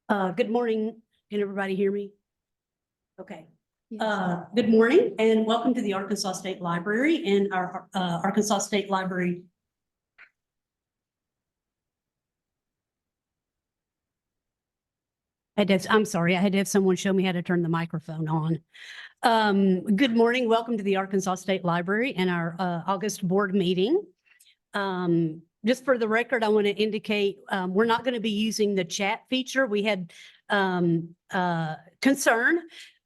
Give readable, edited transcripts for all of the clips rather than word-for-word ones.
Good morning. Can everybody hear me? Okay. Good morning and welcome to the Arkansas State Library and our Arkansas State Library. I'm sorry, I had to have someone show me how to turn the microphone on. Good morning. Welcome to the Arkansas State Library and our August board meeting. Just for the record, I want to indicate we're not going to be using the chat feature. We had concern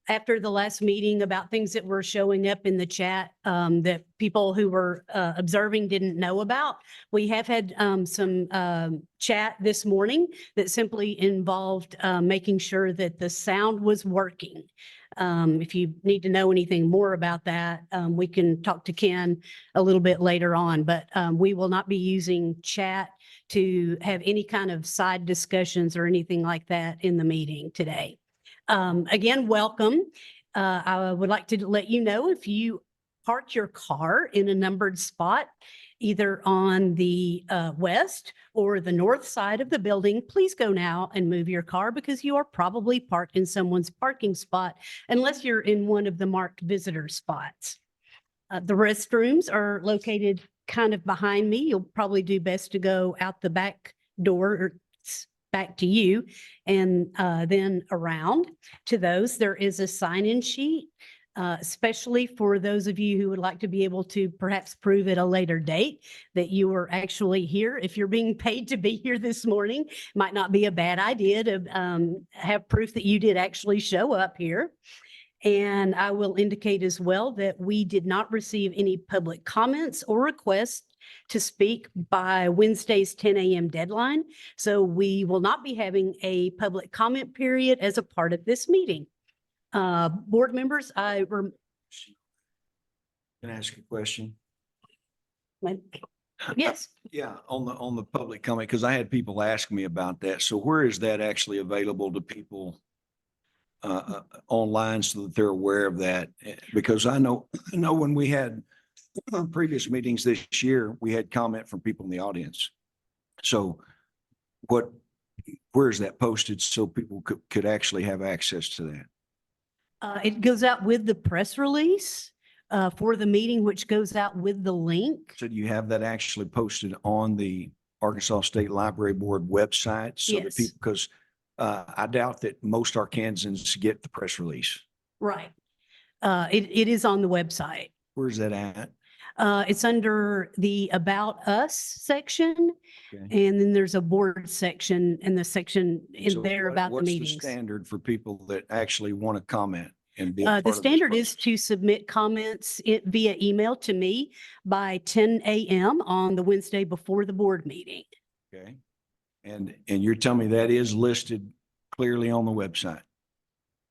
after the last meeting about things that were showing up in the chat that people who were observing didn't know about. We have had some chat this morning that simply involved making sure that the sound was working. If you need to know anything more about that, we can talk to Ken a little bit later on, but we will not be using chat to have any kind of side discussions or anything like that in the meeting today. Again, welcome. I would like to let you know if you park your car in a numbered spot, either on the west or the north side of the building, please go now and move your car because you are probably parked in someone's parking spot unless you're in one of the marked visitor spots. The restrooms are located kind of behind me. You'll probably do best to go out the back door or back to you and then around to those. There is a sign-in sheet, especially for those of you who would like to be able to perhaps prove at a later date that you were actually here. If you're being paid to be here this morning, it might not be a bad idea to have proof that you did actually show up here. And I will indicate as well that we did not receive any public comments or requests to speak by Wednesday's 10 a.m. deadline. So we will not be having a public comment period as a part of this meeting. Board members, Can I ask a question? Yes. Yeah, on the public comment, because I had people ask me about that. So where is that actually available to people online so that they're aware of that? Because I know when we had previous meetings this year, we had comment from people in the audience. So where is that posted so people could actually have access to that? It goes out with the press release for the meeting, which goes out with the link. So do you have that actually posted on the Arkansas State Library Board website? So Yes. that people, because I doubt that most Arkansans get the press release. Right. It is on the website. Where's that at? It's under the About Us section. Okay. And then there's a board section and the section in So there about the what's meetings. the standard for people that actually want to comment and be a part The of this standard process? is to submit comments via email to me by 10 a.m. on the Wednesday before the board meeting. Okay. And you're telling me that is listed clearly on the website?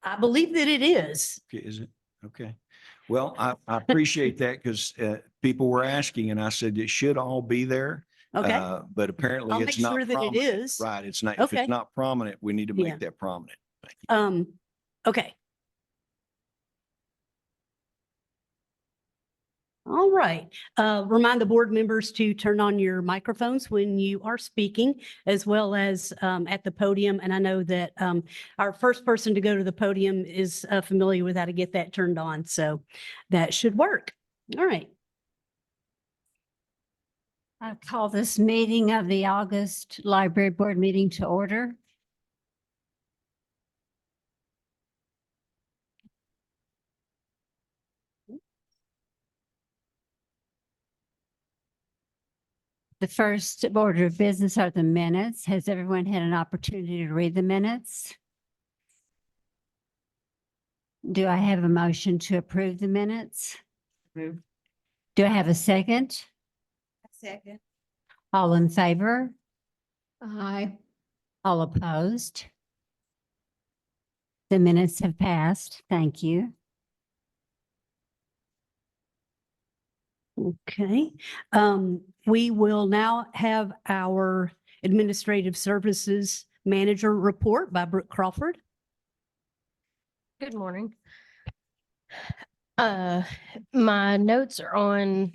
I believe that it is. Okay, is it? Okay. Well, I appreciate that because people were asking and I said it should all be there. Okay. But apparently I'll it's make not sure that it prominent. is. Right. It's not, if Okay. it's not prominent, we need to make Yeah. that prominent. Thank you. Okay. All right. Remind the board members to turn on your microphones when you are speaking, as well as at the podium. And I know that our first person to go to the podium is familiar with how to get that turned on. So that should work. All right. I call this meeting of the August Library Board meeting to order. The first order of business are the minutes. Has everyone had an opportunity to read the minutes? Do I have a motion to approve the minutes? Move. Do I have a second? Second. All in favor? Aye. All opposed? The minutes have passed. Thank you. Okay. We will now have our Administrative Services Manager report by Brooke Crawford. Good morning. My notes are on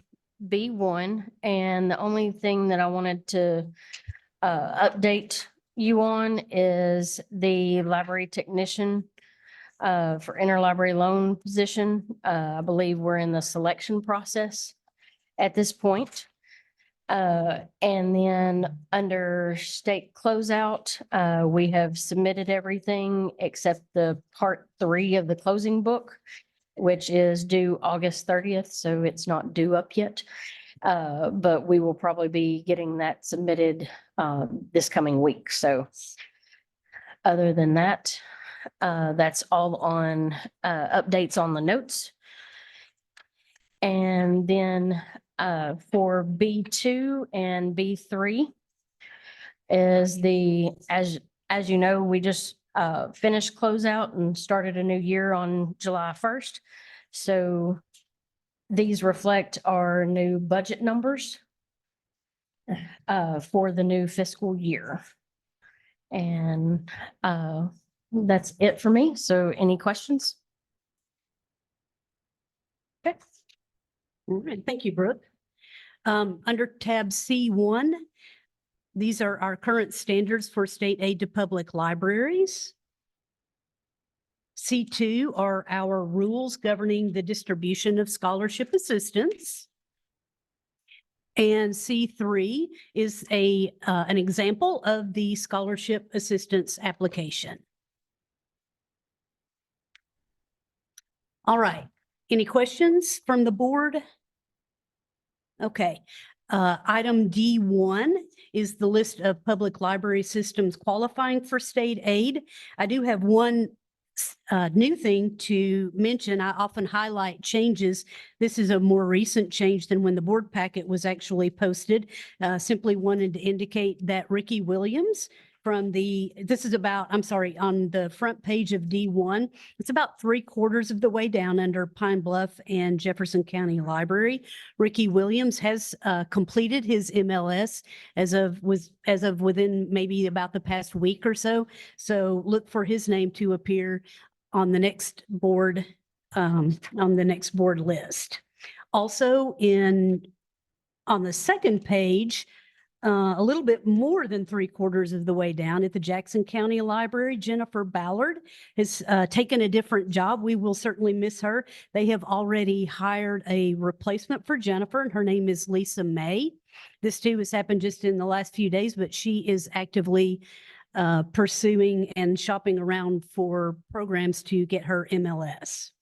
B1, and the only thing that I wanted to update you on is the library technician for interlibrary loan position. I believe we're in the selection process at this point. And then under state closeout, we have submitted everything except the part 3 of the closing book, which is due August 30th, so it's not due up yet. But we will probably be getting that submitted this coming week. So other than that, that's all on updates on the notes. And then for B2 and B3 is as you know, we just finished closeout and started a new year on July 1st. So these reflect our new budget numbers for the new fiscal year. And that's it for me. So any questions? Okay. All right, thank you, Brooke. Under tab C1, these are our current standards for state aid to public libraries. C2 are our rules governing the distribution of scholarship assistance. And C3 is an example of the scholarship assistance application. All right, any questions from the board? Okay, item D1 is the list of public library systems qualifying for state aid. I do have one new thing to mention. I often highlight changes. This is a more recent change than when the board packet was actually posted. Simply wanted to indicate that Ricky Williams on the front page of D1, it's about 3/4 of the way down under Pine Bluff and Jefferson County Library. Ricky Williams has completed his MLS as of within maybe about the past week or so. So look for his name to appear on the next board, list. Also on the second page, a little bit more than 3/4 of the way down at the Jackson County Library, Jennifer Ballard has taken a different job. We will certainly miss her. They have already hired a replacement for Jennifer, and her name is Lisa May. This too has happened just in the last few days, but she is actively pursuing and shopping around for programs to get her MLS.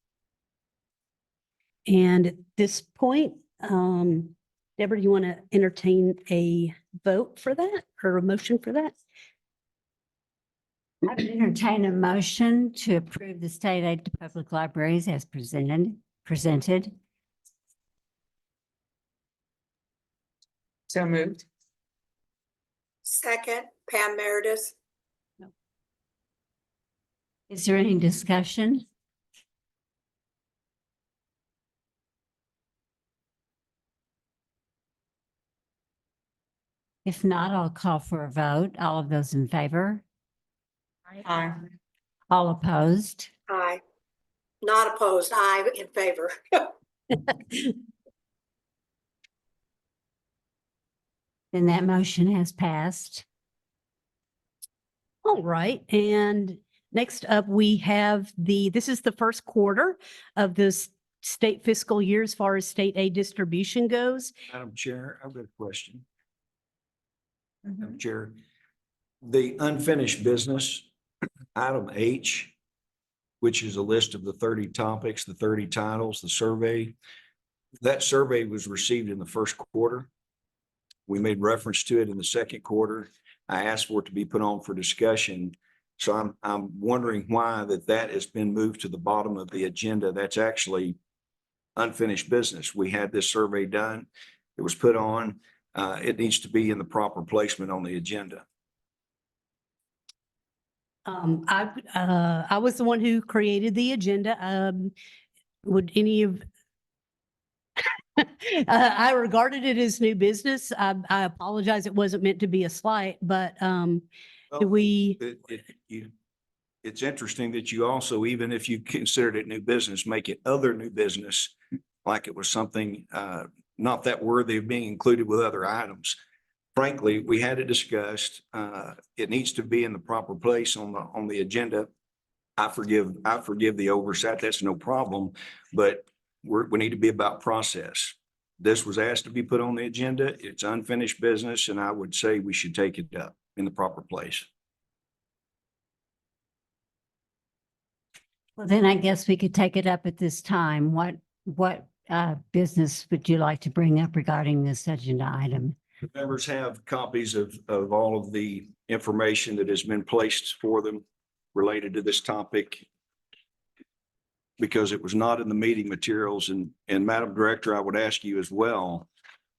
And at this point, Deborah, do you want to entertain a vote for that or a motion for that? I would entertain a motion to approve the state aid to public libraries as presented. So moved. Second, Pam Meredith. Is there any discussion? If not, I'll call for a vote. All of those in favor? Aye. All opposed? Aye. Not opposed. Aye in favor. Then that motion has passed. All right, and next up we have this is the first quarter of this state fiscal year as far as state aid distribution goes. Madam Chair, I've got a question. Mm-hmm. Madam Chair, the unfinished business, item H, which is a list of the 30 topics, the 30 titles, the survey. That survey was received in the first quarter. We made reference to it in the second quarter. I asked for it to be put on for discussion. So I'm wondering why that has been moved to the bottom of the agenda. That's actually unfinished business. We had this survey done. It was put on. It needs to be in the proper placement on the agenda. I was the one who created the agenda. Would any of I regarded it as new business. I apologize. It wasn't meant to be a slight, but It's interesting that you also, even if you considered it new business, make it other new business, like it was something not that worthy of being included with other items. frankly, we had it discussed. It needs to be in the proper place on the agenda. I forgive the oversight. That's no problem, but we need to be about process. This was asked to be put on the agenda. It's unfinished business, and I would say we should take it up in the proper place. Well, then I guess we could take it up at this time. What business would you like to bring up regarding this agenda item? Members have copies of all of the information that has been placed for them related to this topic, because it was not in the meeting materials. And Madam Director, I would ask you as well,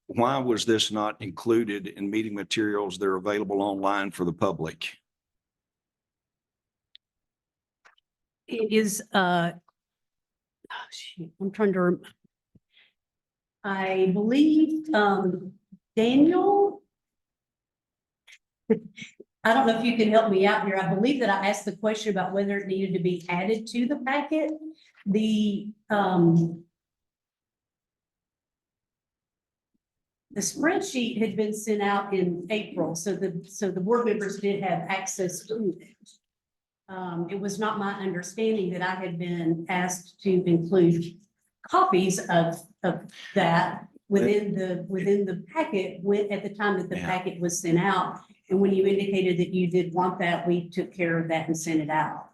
why was this not included in meeting materials that are available online for the public? It is, oh, shoot, I'm trying to, I believe, Daniel. I don't know if you can help me out here. I believe that I asked the question about whether it needed to be added to the packet. The spreadsheet had been sent out in April, so the board members did have access to it. It was not my understanding that I had been asked to include copies of that within the packet at the time that the Yeah. packet was sent out. And when you indicated that you did want that, we took care of that and sent it out.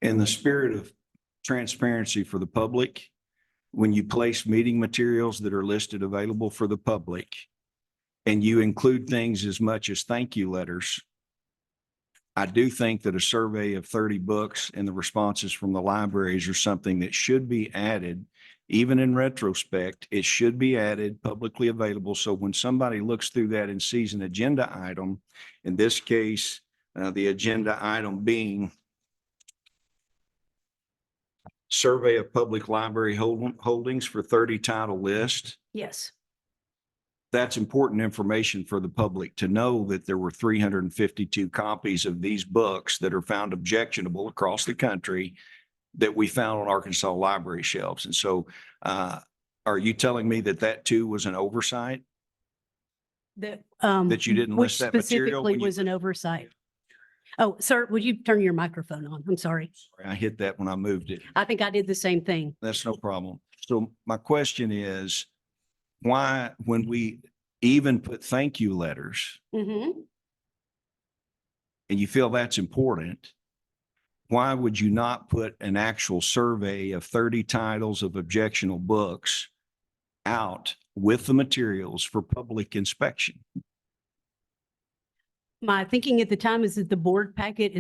In the spirit of transparency for the public, when you place meeting materials that are listed available for the public, and you include things as much as thank you letters, I do think that a survey of 30 books and the responses from the libraries are something that should be added. Even in retrospect, it should be added, publicly available. So when somebody looks through that and sees an agenda item, in this case, the agenda item being survey of public library holdings for 30 title list, Yes. that's important information for the public to know that there were 352 copies of these books that are found objectionable across the country that we found on Arkansas library shelves. And so are you telling me that too was an oversight? That That you didn't list that material when specifically you- was an oversight. Oh, sir, would you turn your microphone on? I'm sorry. I hit that when I moved it. I think I did the same thing. That's no problem. So my question is, why, when we even put thank you letters, Mm-hmm. and you feel that's important, why would you not put an actual survey of 30 titles of objectionable books out with the materials for public inspection? My thinking at the time is that the board packet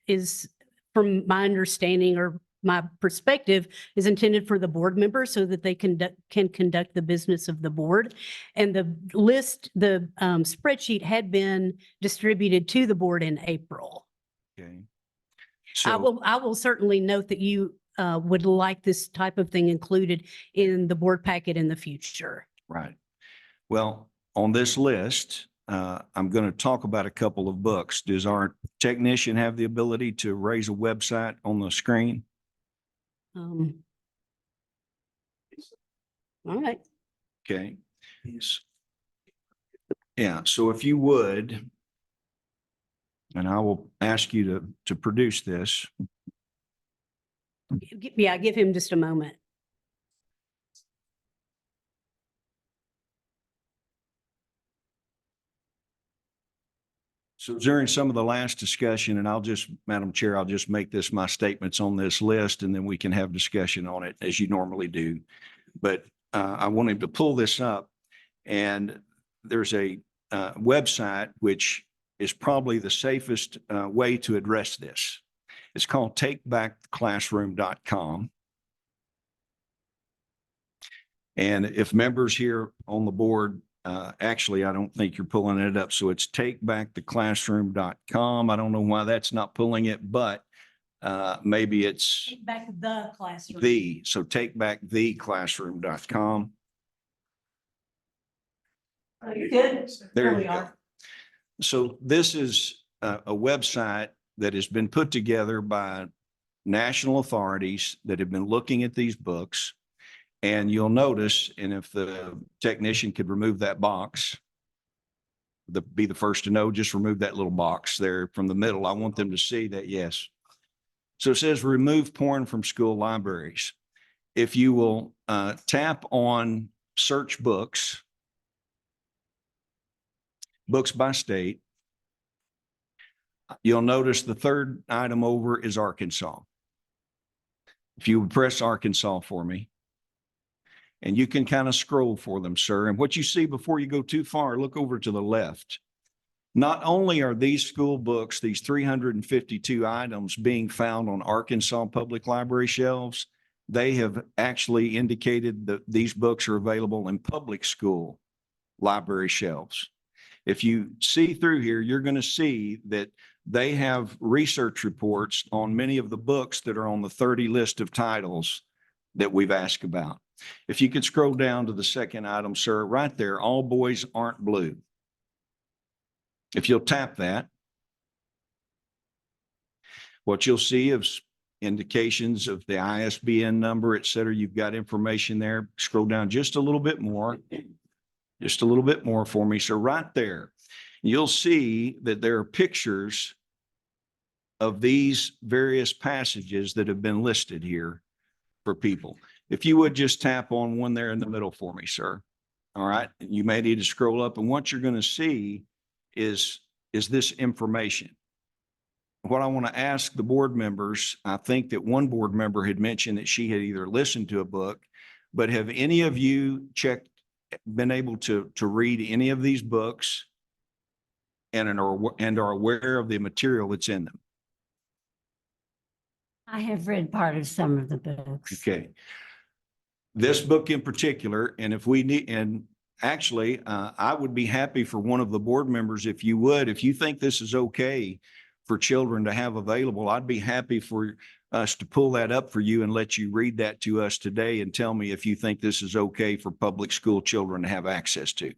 is from my understanding or my perspective is intended for the board members so that they can conduct the business of the board. And the list, the spreadsheet had been distributed to the board in April. Okay. I So, will certainly note that you would like this type of thing included in the board packet in the future. right. Well, on this list, I'm going to talk about a couple of books. Does our technician have the ability to raise a website on the screen? All right. Okay. Yeah, so if you would, and I will ask you to produce this. Yeah, give him just a moment. So during some of the last discussion, and Madam Chair, I'll just make this my statements on this list, and then we can have discussion on it as you normally do. But I wanted to pull this up, and there's a website which is probably the safest way to address this. It's called takebacktheclassroom.com. And if members here on the board, actually, I don't think you're pulling it up. So it's takebacktheclassroom.com. I don't know why that's not pulling it, but maybe it's Take back the classroom. so takebacktheclassroom.com. Oh, you're good. There we you go. are. So this is a website that has been put together by national authorities that have been looking at these books. And you'll notice, and if the technician could remove that box, be the first to know, just remove that little box there from the middle. I want them to see that, yes. So it says remove porn from school libraries. If you will tap on search books, books by state, you'll notice the third item over is Arkansas. If you would press Arkansas for me, and you can kind of scroll for them, sir. And what you see before you go too far, look over to the left. Not only are these school books, these 352 items being found on Arkansas public library shelves, they have actually indicated that these books are available in public school library shelves. If you see through here, you're going to see that they have research reports on many of the books that are on the 30 list of titles that we've asked about. If you could scroll down to the second item, sir, right there, All Boys Aren't Blue. If you'll tap that, what you'll see is indications of the ISBN number, et cetera. You've got information there. Scroll down just a little bit more for me. So right there, you'll see that there are pictures of these various passages that have been listed here for people. If you would just tap on one there in the middle for me, sir. All right. You may need to scroll up, and what you're going to see is this information. What I want to ask the board members, I think that one board member had mentioned that she had either listened to a book, but have any of you been able to read any of these books and are aware of the material that's in them? I have read part of some of the books. Okay. This book in particular, and if we need, and actually, I would be happy for one of the board members, if you think this is okay for children to have available, I'd be happy for us to pull that up for you and let you read that to us today and tell me if you think this is okay for public school children to have access to,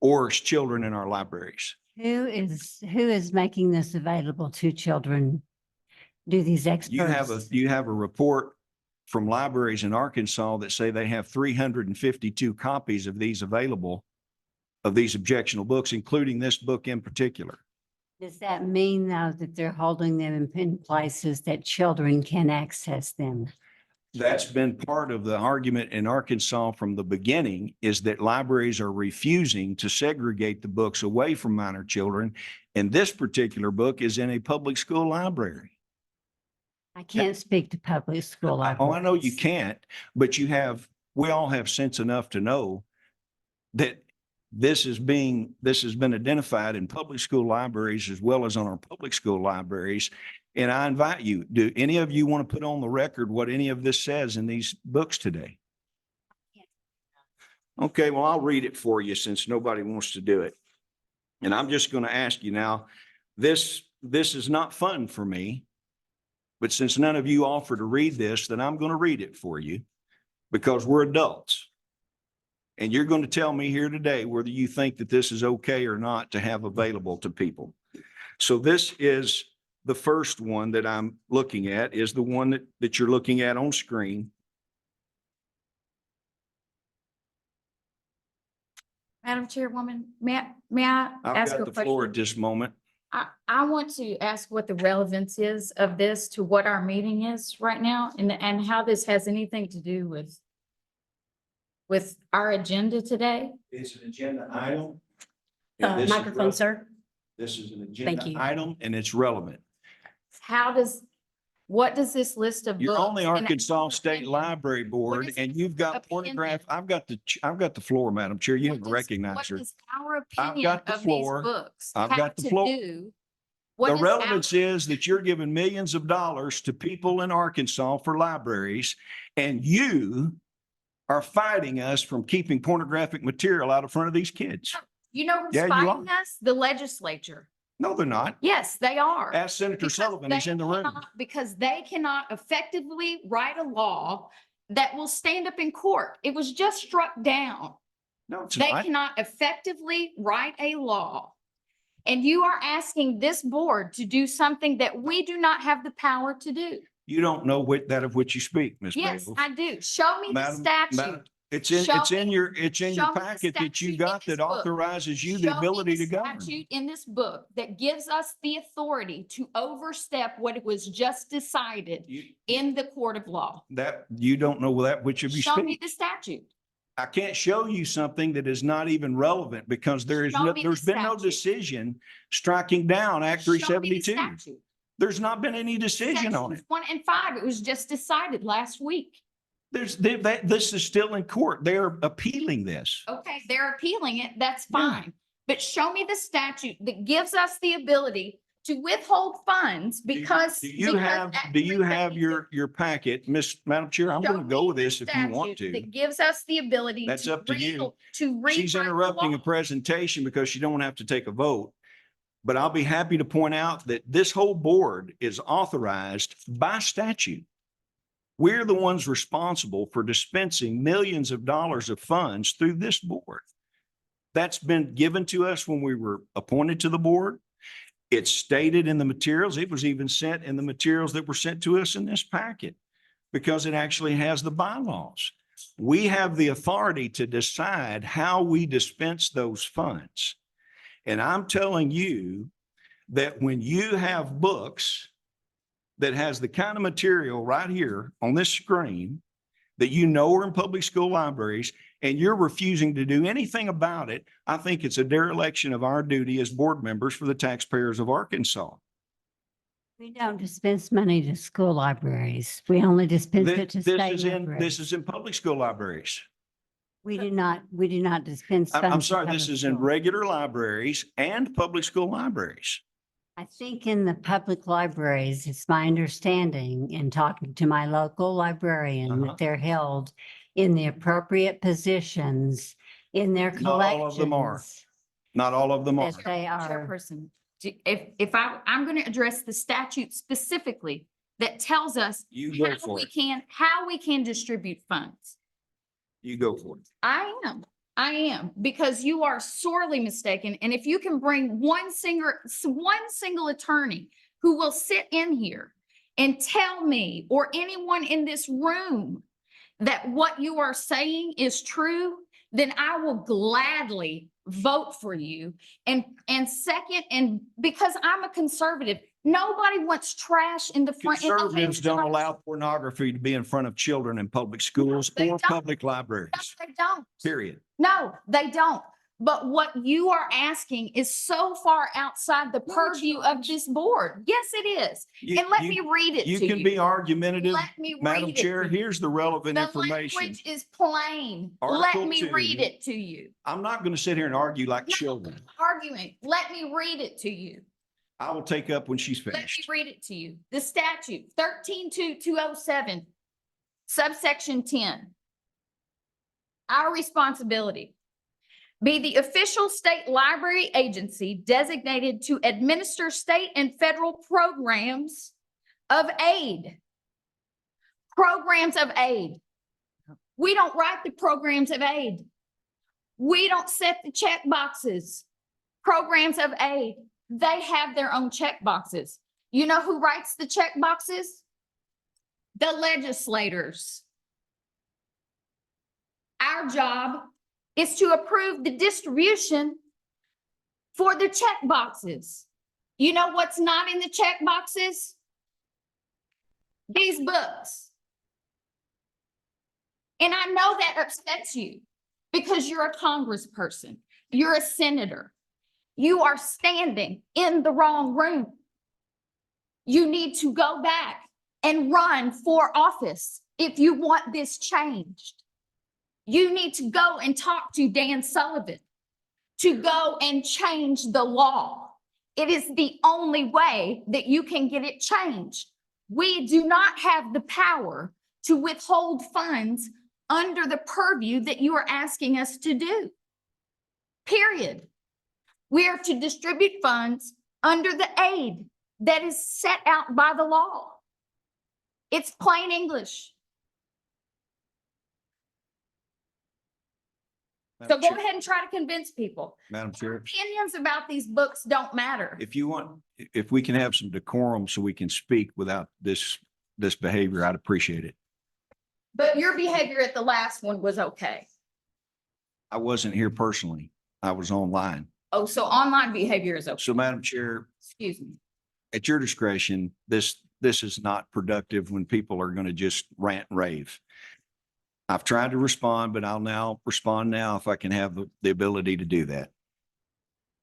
or children in our libraries. Who is making this available to children? Do these experts? You have a report from libraries in Arkansas that say they have 352 copies of these available, of these objectionable books, including this book in particular. Does that mean though that they're holding them in places that children can access them? That's been part of the argument in Arkansas from the beginning, is that libraries are refusing to segregate the books away from minor children. And this particular book is in a public school library. I can't speak to public school libraries. Oh, I know you can't, but we all have sense enough to know that this has been identified in public school libraries as well as on our public school libraries. And I invite you, do any of you want to put on the record what any of this says in these books today? Okay, well, I'll read it for you since nobody wants to do it. And I'm just going to ask you now, this is not fun for me. But since none of you offer to read this, then I'm going to read it for you, because we're adults. And you're going to tell me here today whether you think that this is okay or not to have available to people. So this is the first one that I'm looking at, is the one that you're looking at on screen. Madam Chairwoman, may I I've ask got a the floor at question? this moment. I want to ask what the relevance is of this to what our meeting is right now, and how this has anything to do with our agenda today. It's an agenda item. and this is Microphone, relevant. sir. This is an Thank agenda you. item and it's relevant. What does this list of books? You're on the and- Arkansas State Library Board is and you've got opinion? pornograph. I've got the floor, Madam Chair. You haven't recognized her. What is our I've opinion got the of these floor. books I've have got the to floor. do? What The is our- relevance is that you're giving millions of dollars to people in Arkansas for libraries, and you are fighting us from keeping pornographic material out of front of these kids. You know who's Yeah, you fighting us? The legislature. No, they're not. Yes, they are. Ask Senator Because Sullivan. He's they in the room. cannot- Because they cannot effectively write a law that will stand up in court. It was just struck down. No, it's They not. cannot effectively write a law. And you are asking this board to do something that we do not have the power to do. You don't know that of which you speak, Ms. Yes, Bales. I do. Show me the statute. It's Show in me- your show me the packet that you statute in got this that book. authorizes you the Show me ability the to govern. statute in this book that gives us the authority to overstep what was just decided in the court of law. That, you don't know that which of you Show me speak. the statute. I can't show you something that is not even relevant because there is Show no, me the there's been no statute. decision striking down Act Show me the 372. statute. There's not been any decision on Sections it. 1 and 5, it was just decided last week. This is still in court. They're appealing this. Okay, they're appealing it, that's Yeah. fine. But show me the statute that gives us the ability to withhold funds because. Do you have your packet, Madam Chair? I'm Show going to go me with the this if you want statute to. That gives us the ability. That's up to you. To She's rewrite the interrupting a law. presentation because she don't have to take a vote. But I'll be happy to point out that this whole board is authorized by statute. We're the ones responsible for dispensing millions of dollars of funds through this board. That's been given to us when we were appointed to the board. It's stated in the materials. It was even sent in the materials that were sent to us in this packet because it actually has the bylaws. We have the authority to decide how we dispense those funds. And I'm telling you that when you have books that has the kind of material right here on this screen that you know are in public school libraries and you're refusing to do anything about it, I think it's a dereliction of our duty as board members for the taxpayers of Arkansas. We don't dispense money to school libraries. We only dispense it to This state is in, libraries. this is in public school libraries. We do not dispense. I'm funds to sorry, this public is in schools. regular libraries and public school libraries. I think in the public libraries, it's my understanding in talking to my local librarian Uh-huh. that they're held in the appropriate positions in their Not all of them are. collections. Not all of them are. That they are, Chairperson, I'm going to address the statute specifically that tells us You go how for we it. can distribute funds. You go for it. I am, because you are sorely mistaken. And if you can bring one single attorney who will sit in here and tell me or anyone in this room that what you are saying is true, then I will gladly vote for you. And second, and because I'm a conservative, nobody wants trash in the front. in the Conservatives don't hands of- allow pornography to be in front of children in public schools they or don't. public No, libraries, they don't. period. No, they don't. But what you are asking is so far outside the purview of this board. Yes, it is. You- And let you- me read it You to can be you. argumentative, Let me Madam read it Chair. to you. Here's the relevant The information. language is plain. Article Let me 2. read it to you. I'm not going to sit here and argue like No. children. Arguing. Let me read it to you. I will take up when she's Let me finished. read it to you. The statute 132207, subsection 10. Our responsibility. Be the official state library agency designated to administer state and federal programs of aid. Programs of aid. We don't write the programs of aid. We don't set the check boxes. Programs of aid, they have their own check boxes. You know who writes the check boxes? The legislators. Our job is to approve the distribution for the check boxes. You know what's not in the check boxes? These books. And I know that upsets you because you're a congressperson, you're a senator. You are standing in the wrong room. You need to go back and run for office if you want this changed. You need to go and talk to Dan Sullivan to go and change the law. It is the only way that you can get it changed. We do not have the power to withhold funds under the purview that you are asking us to do. Period. We are to distribute funds under the aid that is set out by the law. It's plain English. So Madam go Chair- ahead and try to convince people. Madam Chair, Opinions about these books don't matter. if you want, if we can have some decorum so we can speak without this behavior, I'd appreciate it. But your behavior at the last one was okay. I wasn't here personally. I was online. Oh, so online behavior is okay. So Madam Chair, Excuse me. at your discretion, this is not productive when people are going to just rant and rave. I've tried to respond, but I'll now respond now if I can have the ability to do that.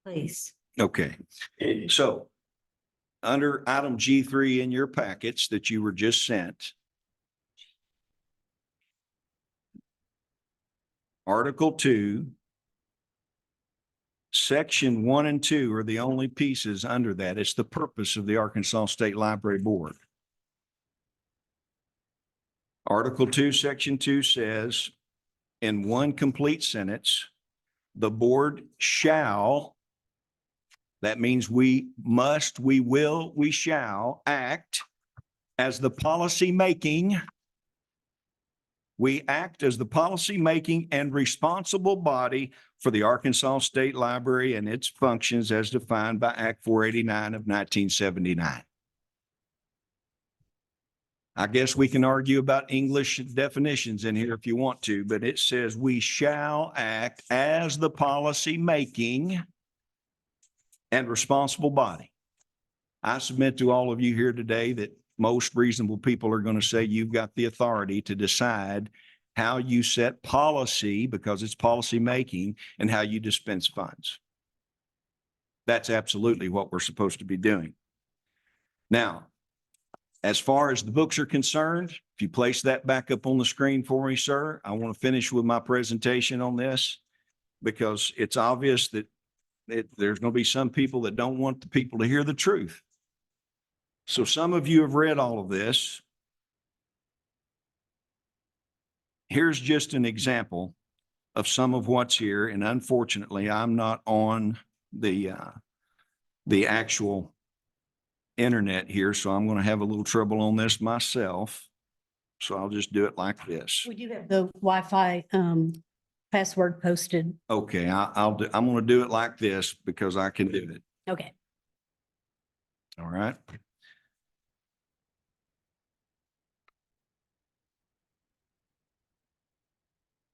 Please. Okay, so under item G3 in your packets that you were just sent, Article 2, Section 1 and 2 are the only pieces under that. It's the purpose of the Arkansas State Library Board. Article 2, Section 2 says, in one complete sentence, the board shall, that means we must, we will, we shall act as the policy making. We act as the policy making and responsible body for the Arkansas State Library and its functions as defined by Act 489 of 1979. I guess we can argue about English definitions in here if you want to, but it says we shall act as the policy making and responsible body. I submit to all of you here today that most reasonable people are going to say you've got the authority to decide how you set policy, because it's policy making, and how you dispense funds. That's absolutely what we're supposed to be doing. Now, as far as the books are concerned, if you place that back up on the screen for me, sir, I want to finish with my presentation on this because it's obvious that there's going to be some people that don't want the people to hear the truth. So some of you have read all of this. Here's just an example of some of what's here. And unfortunately, I'm not on the actual internet here, so I'm going to have a little trouble on this myself. So I'll just do it like this. We do have the Wi-Fi password posted. Okay, I'm going to do it like this because I can do it. Okay. All right.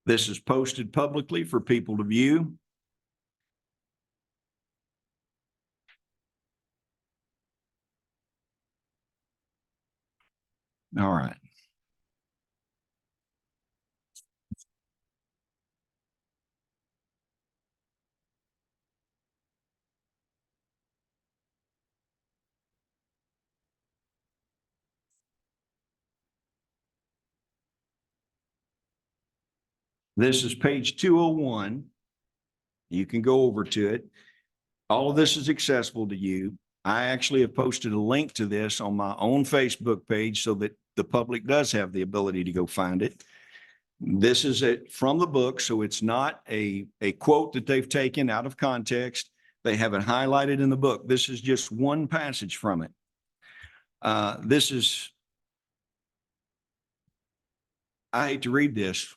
This is posted publicly for people to view. All right. This is page 201. You can go over to it. All of this is accessible to you. I actually have posted a link to this on my own Facebook page so that the public does have the ability to go find it. This is it from the book, so it's not a quote that they've taken out of context. They have it highlighted in the book. This is just one passage from it. This is, I hate to read this,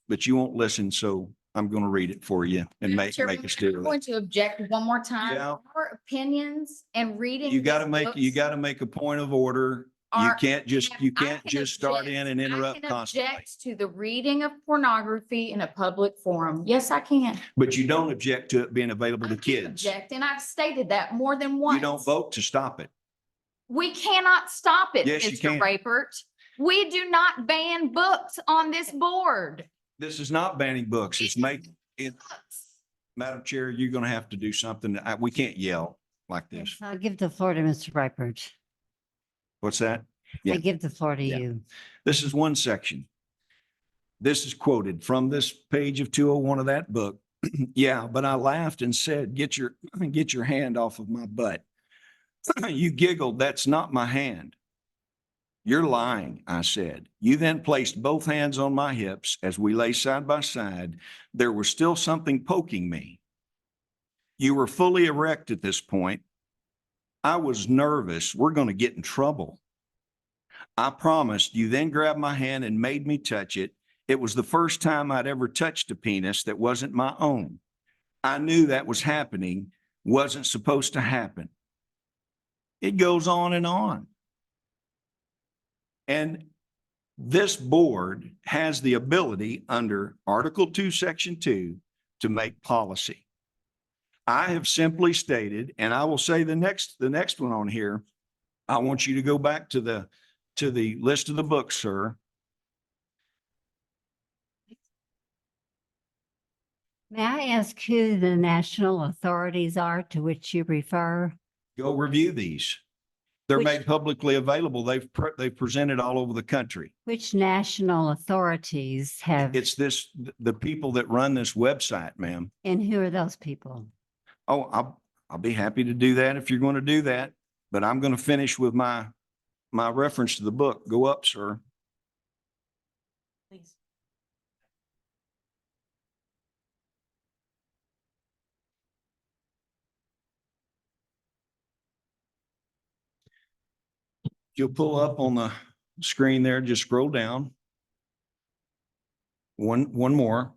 but you won't listen, so I'm going to read it for you and make us do I'm it. going to object one more time. Yeah. Our opinions and reading. You got to these make a point of order. You are- can't just I can start object- in and interrupt I can constantly. object to the reading of pornography in a public forum. Yes, I can. But you don't object to it being available I to can kids. object, and I've stated that more than once. You don't vote to stop it. We cannot stop it, Yes, you Mr. can. Rapert. We do not ban books on this board. This is not banning books. It's making it, Madam Chair, you're going to have to do something. We can't yell like this. I'll give the floor to Mr. Rapert. What's that? Yeah. I give the floor to Yeah. you. This is one section. This is quoted from this page of 201 of that book. Yeah, but I laughed and said, get your hand off of my butt. You giggled, that's not my hand. You're lying, I said. You then placed both hands on my hips as we lay side by side. There was still something poking me. You were fully erect at this point. I was nervous. We're going to get in trouble. I promised. You then grabbed my hand and made me touch it. It was the first time I'd ever touched a penis that wasn't my own. I knew that was happening, wasn't supposed to happen. It goes on and on. And This board has the ability under Article 2, Section 2 to make policy. I have simply stated, and I will say the next one on here, I want you to go back to the list of the books, sir. May I ask who the national authorities are to which you refer? Go review these. They're Which- made publicly available. They've presented all over the country. Which national authorities have, It's the people that run this website, ma'am. and who are those people? Oh, I'll be happy to do that if you're going to do that, but I'm going to finish with my reference to the book. Go up, sir. Please. You'll pull up on the screen there, just scroll down. One more.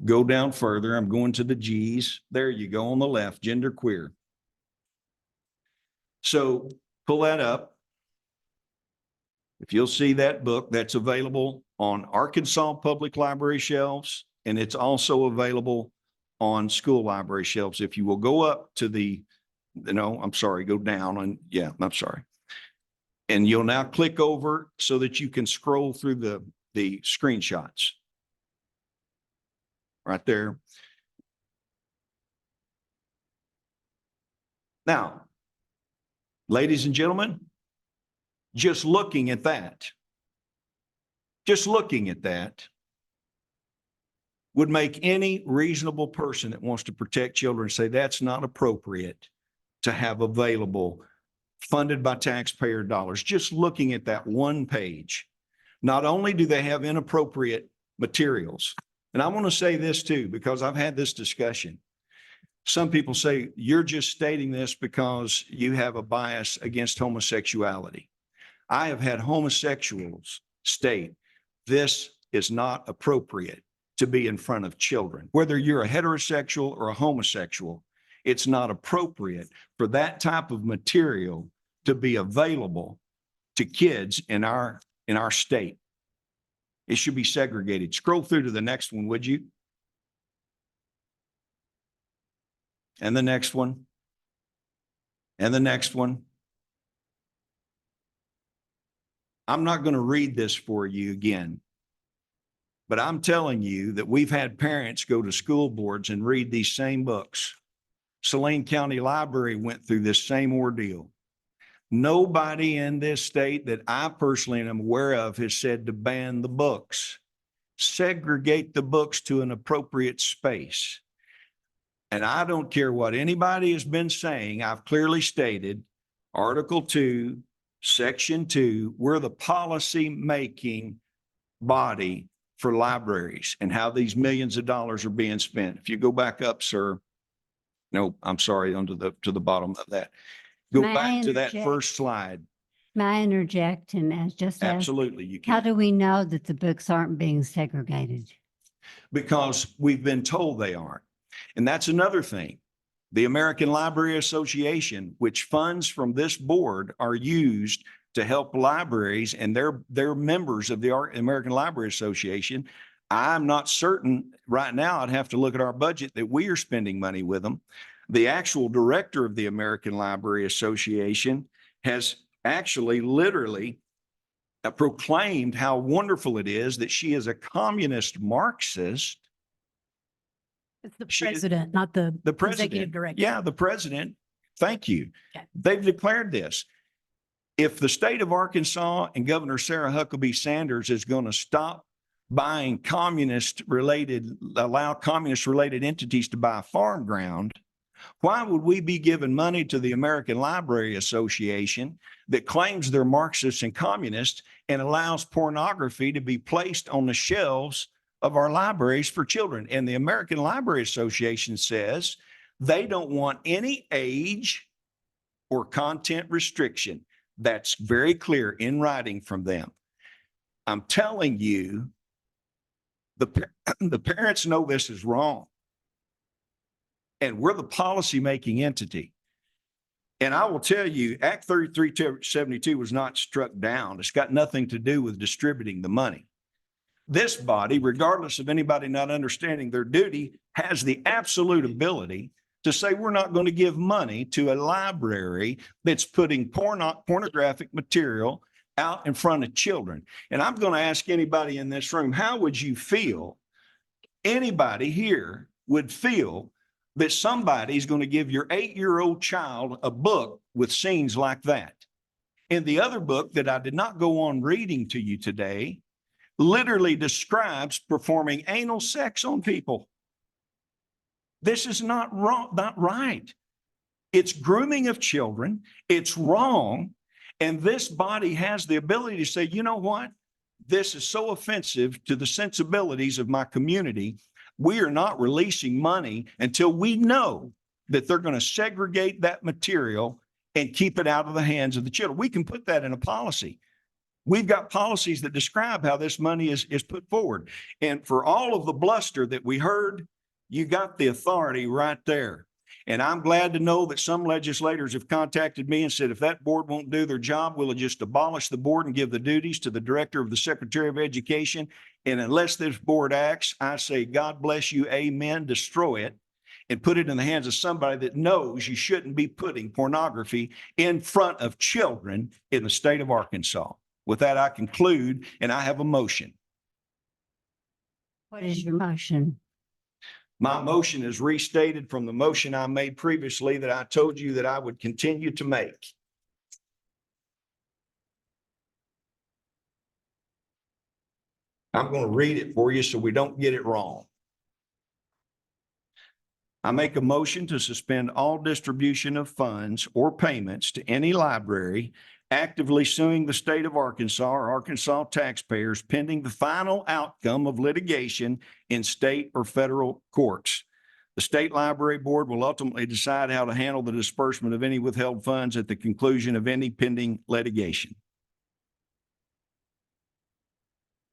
Go down further. I'm going to the G's. There you go on the left, genderqueer. So pull that up. If you'll see that book, that's available on Arkansas Public Library shelves, and it's also available on school library shelves. If you will go up to go down and I'm sorry. And you'll now click over so that you can scroll through the screenshots. Right there. Now, ladies and gentlemen, just looking at that would make any reasonable person that wants to protect children say that's not appropriate to have available, funded by taxpayer dollars. Just looking at that one page, not only do they have inappropriate materials, and I want to say this too, because I've had this discussion. Some people say you're just stating this because you have a bias against homosexuality. I have had homosexuals state this is not appropriate to be in front of children. Whether you're a heterosexual or a homosexual, it's not appropriate for that type of material to be available to kids in our state. It should be segregated. Scroll through to the next one, would you? And the next one. And the next one. I'm not going to read this for you again, but I'm telling you that we've had parents go to school boards and read these same books. Saline County Library went through this same ordeal. Nobody in this state that I personally am aware of has said to ban the books. Segregate the books to an appropriate space. And I don't care what anybody has been saying. I've clearly stated Article 2, Section 2, we're the policy-making body for libraries and how these millions of dollars are being spent. If you go back up, sir. No, I'm sorry, to the bottom of that. Go May I back to that interject? first slide. May I interject and just ask, Absolutely, you how can. do we know that the books aren't being segregated? Because we've been told they aren't. And that's another thing. The American Library Association, which funds from this board are used to help libraries, and they're members of the American Library Association. I'm not certain right now. I'd have to look at our budget that we are spending money with them. The actual director of the American Library Association has actually literally proclaimed how wonderful it is that she is a communist Marxist. It's the She is- president, not the The executive president. director. Yeah, the president. Thank you. Okay. They've declared this. If the state of Arkansas and Governor Sarah Huckabee Sanders is going to stop buying allow communist related entities to buy farm ground, why would we be giving money to the American Library Association that claims they're Marxists and communists and allows pornography to be placed on the shelves of our libraries for children? And the American Library Association says they don't want any age or content restriction. That's very clear in writing from them. I'm telling you, the parents know this is wrong. And we're the policy-making entity. And I will tell you, Act 3372 was not struck down. It's got nothing to do with distributing the money. This body, regardless of anybody not understanding their duty, has the absolute ability to say, we're not going to give money to a library that's putting pornographic material out in front of children. And I'm going to ask anybody in this room, how would you feel? Anybody here would feel that somebody's going to give your 8-year-old child a book with scenes like that. And the other book that I did not go on reading to you today literally describes performing anal sex on people. This is not wrong, not right. It's grooming of children. It's wrong. And this body has the ability to say, you know what? This is so offensive to the sensibilities of my community. We are not releasing money until we know that they're going to segregate that material and keep it out of the hands of the children. We can put that in a policy. We've got policies that describe how this money is put forward. And for all of the bluster that we heard, you got the authority right there. And I'm glad to know that some legislators have contacted me and said, if that board won't do their job, we'll just abolish the board and give the duties to the director of the Secretary of Education. And unless this board acts, I say, God bless you, amen, destroy it and put it in the hands of somebody that knows you shouldn't be putting pornography in front of children in the state of Arkansas. With that, I conclude, and I have a motion. What is your motion? My motion is restated from the motion I made previously that I told you that I would continue to make. I'm going to read it for you so we don't get it wrong. I make a motion to suspend all distribution of funds or payments to any library actively suing the state of Arkansas or Arkansas taxpayers pending the final outcome of litigation in state or federal courts. The State Library Board will ultimately decide how to handle the disbursement of any withheld funds at the conclusion of any pending litigation.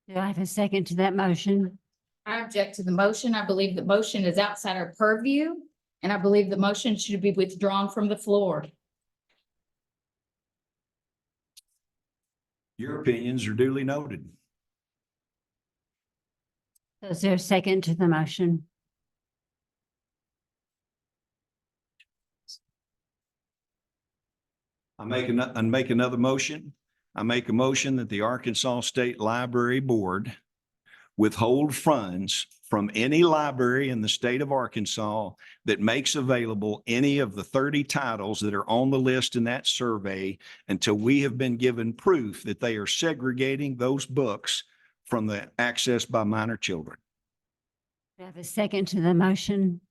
Do I have a second to that motion? I object to the motion. I believe the motion is outside our purview, and I believe the motion should be withdrawn from the floor. Your opinions are duly noted. Is there a second to the motion? I make another motion. I make a motion that the Arkansas State Library Board withhold funds from any library in the state of Arkansas that makes available any of the 30 titles that are on the list in that survey until we have been given proof that they are segregating those books from the access by minor children. Do I have a second to the motion?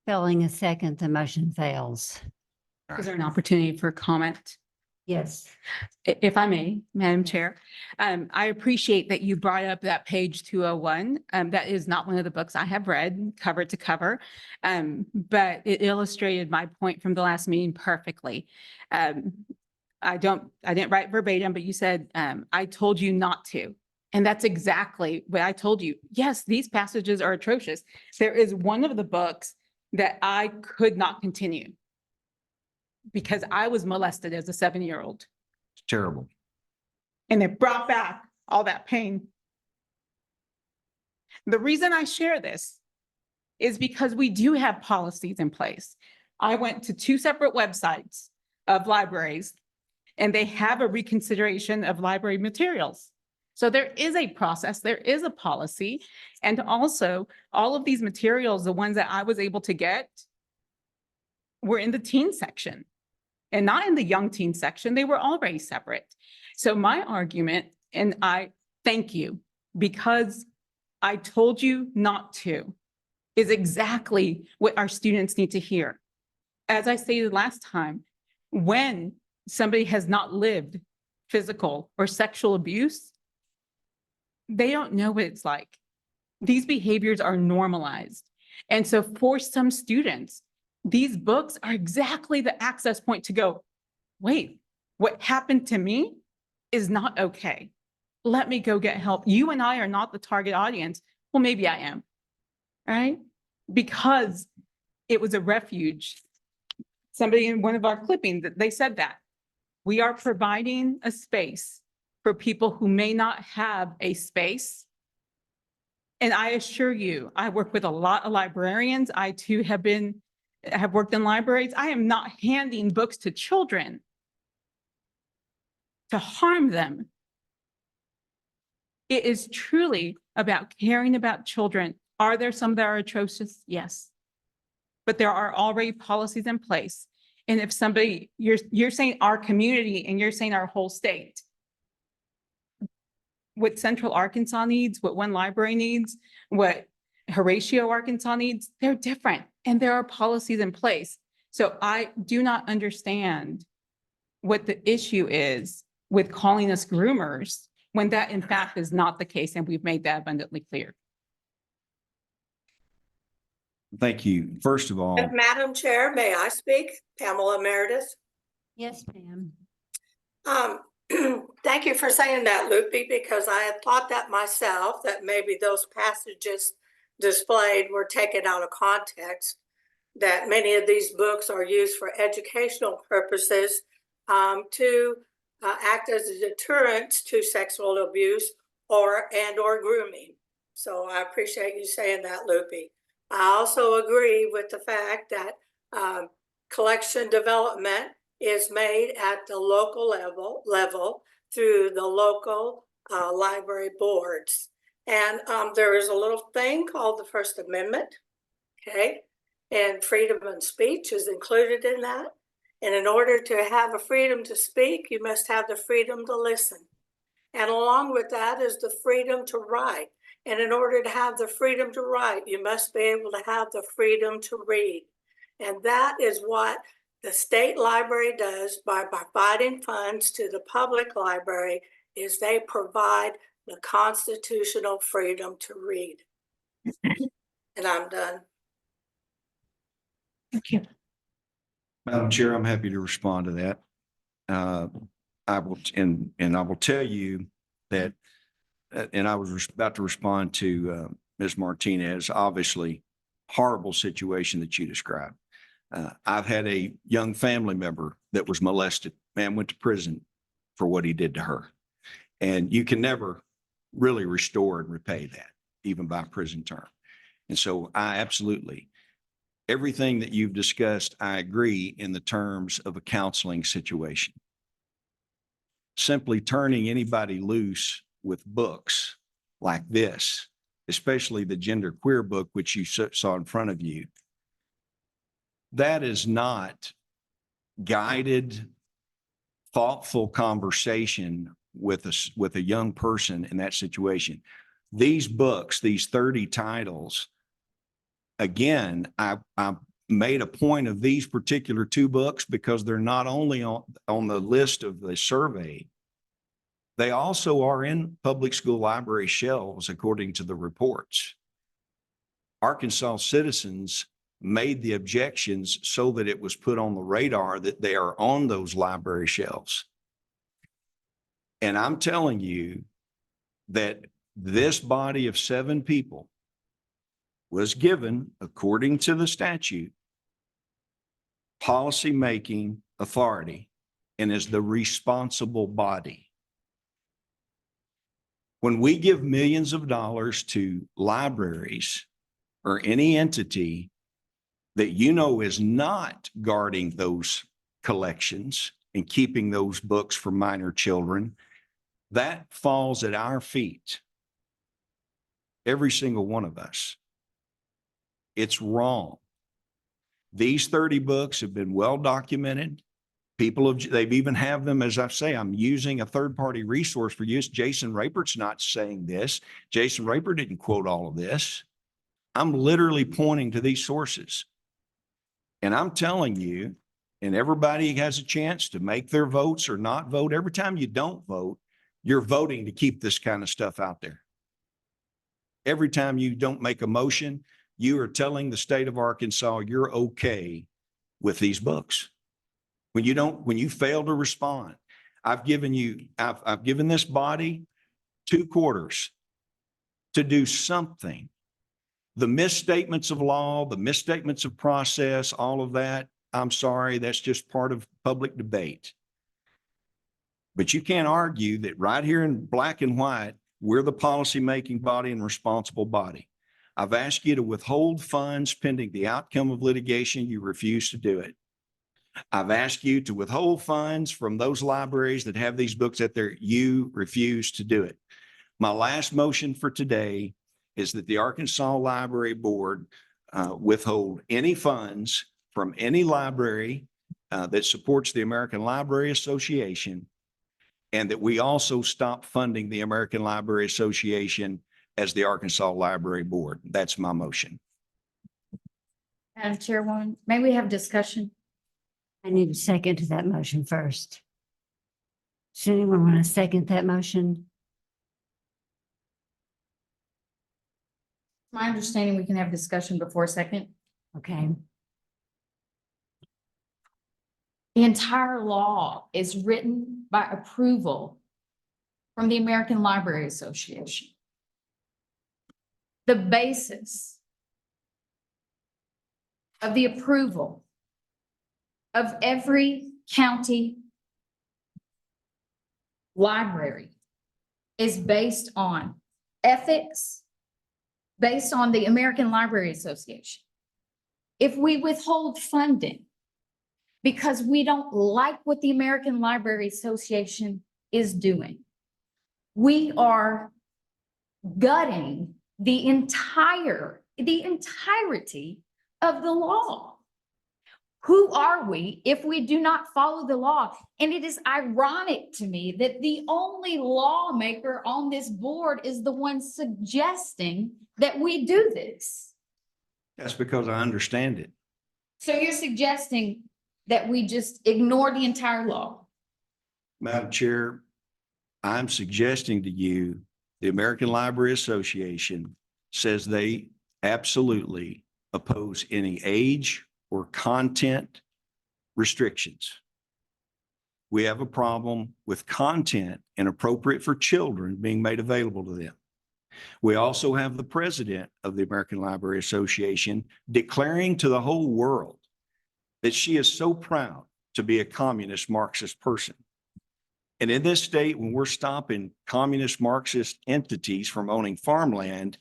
Failing a second, the motion fails. Is there an opportunity for comment? Yes. If I may, Madam Chair, I appreciate that you brought up that page 201. That is not one of the books I have read cover to cover, but it illustrated my point from the last meeting perfectly. I didn't write verbatim, but you said, I told you not to. And that's exactly what I told you. Yes, these passages are atrocious. There is one of the books that I could not continue because I was molested as a 7-year-old. It's terrible. And it brought back all that pain. The reason I share this is because we do have policies in place. I went to 2 separate websites of libraries, and they have a reconsideration of library materials. So there is a process, there is a policy, and also all of these materials, the ones that I was able to get, were in the teen section and not in the young teen section. They were already separate. So my argument, and I thank you because I told you not to, is exactly what our students need to hear. As I stated last time, when somebody has not lived physical or sexual abuse, they don't know what it's like. These behaviors are normalized. And so for some students, these books are exactly the access point to go, wait, what happened to me is not okay. Let me go get help. You and I are not the target audience. Well, maybe I am. Right? Because it was a refuge. Somebody in one of our clippings, they said that. We are providing a space for people who may not have a space. And I assure you, I work with a lot of librarians. I too have worked in libraries. I am not handing books to children to harm them. It is truly about caring about children. Are there some that are atrocious? Yes. But there are already policies in place. And if somebody, you're saying our community and you're saying our whole state. What Central Arkansas needs, what one library needs, what Horatio, Arkansas needs, they're different. And there are policies in place. So I do not understand what the issue is with calling us groomers when that in fact is not the case. And we've made that abundantly clear. Thank you. First of all, Madam Chair, may I speak? Pamela Meredith. Yes, ma'am. Thank you for saying that, Loopy, because I had thought that myself, that maybe those passages displayed were taken out of context, that many of these books are used for educational purposes to act as a deterrent to sexual abuse or grooming. So I appreciate you saying that, Loopy. I also agree with the fact that collection development is made at the local level through the local library boards. And there is a little thing called the First Amendment, okay? And freedom of speech is included in that. And in order to have a freedom to speak, you must have the freedom to listen. And along with that is the freedom to write. And in order to have the freedom to write, you must be able to have the freedom to read. And that is what the state library does by providing funds to the public library, is they provide the constitutional freedom to read. And I'm done. Thank you. Madam Chair, I'm happy to respond to that. I will, and I will tell you that, and I was about to respond to Ms. Martinez, obviously horrible situation that you described. I've had a young family member that was molested, man went to prison for what he did to her. And you can never really restore and repay that, even by prison term. And so I absolutely, everything that you've discussed, I agree in the terms of a counseling situation. Simply turning anybody loose with books like this, especially the genderqueer book, which you saw in front of you, that is not guided, thoughtful conversation with a young person in that situation. These books, these 30 titles, again, I made a point of these particular two books because they're not only on the list of the survey, they also are in public school library shelves, according to the reports. Arkansas citizens made the objections so that it was put on the radar that they are on those library shelves. And I'm telling you that this body of 7 people was given, according to the statute, policy-making authority and is the responsible body. When we give millions of dollars to libraries or any entity that you know is not guarding those collections and keeping those books for minor children, that falls at our feet. Every single one of us. It's wrong. These 30 books have been well documented. They've even have them, as I say, I'm using a third-party resource for use. Jason Rapert's not saying this. Jason Rapert didn't quote all of this. I'm literally pointing to these sources. And I'm telling you, and everybody has a chance to make their votes or not vote. Every time you don't vote, you're voting to keep this kind of stuff out there. Every time you don't make a motion, you are telling the state of Arkansas you're okay with these books. When you fail to respond, I've given this body 2 quarters to do something. The misstatements of law, the misstatements of process, all of that, I'm sorry, that's just part of public debate. But you can't argue that right here in black and white, we're the policymaking body and responsible body. I've asked you to withhold funds pending the outcome of litigation. You refuse to do it. I've asked you to withhold funds from those libraries that have these books at their, you refuse to do it. My last motion for today is that the Arkansas Library Board withhold any funds from any library that supports the American Library Association, and that we also stop funding the American Library Association as the Arkansas Library Board. That's my motion. Madam Chairwoman, may we have discussion? I need a second to that motion first. Does anyone want to second that motion? My understanding, we can have discussion before a second. Okay. The entire law is written by approval from the American Library Association. The basis of the approval of every county library is based on ethics, based on the American Library Association. If we withhold funding because we don't like what the American Library Association is doing, we are gutting the entirety of the law. Who are we if we do not follow the law? And it is ironic to me that the only lawmaker on this board is the one suggesting that we do this. That's because I understand it. So you're suggesting that we just ignore the entire law? Madam Chair, I'm suggesting to you, the American Library Association says they absolutely oppose any age or content restrictions. We have a problem with content inappropriate for children being made available to them. We also have the president of the American Library Association declaring to the whole world that she is so proud to be a communist Marxist person. And in this state, when we're stopping communist Marxist entities from owning farmland,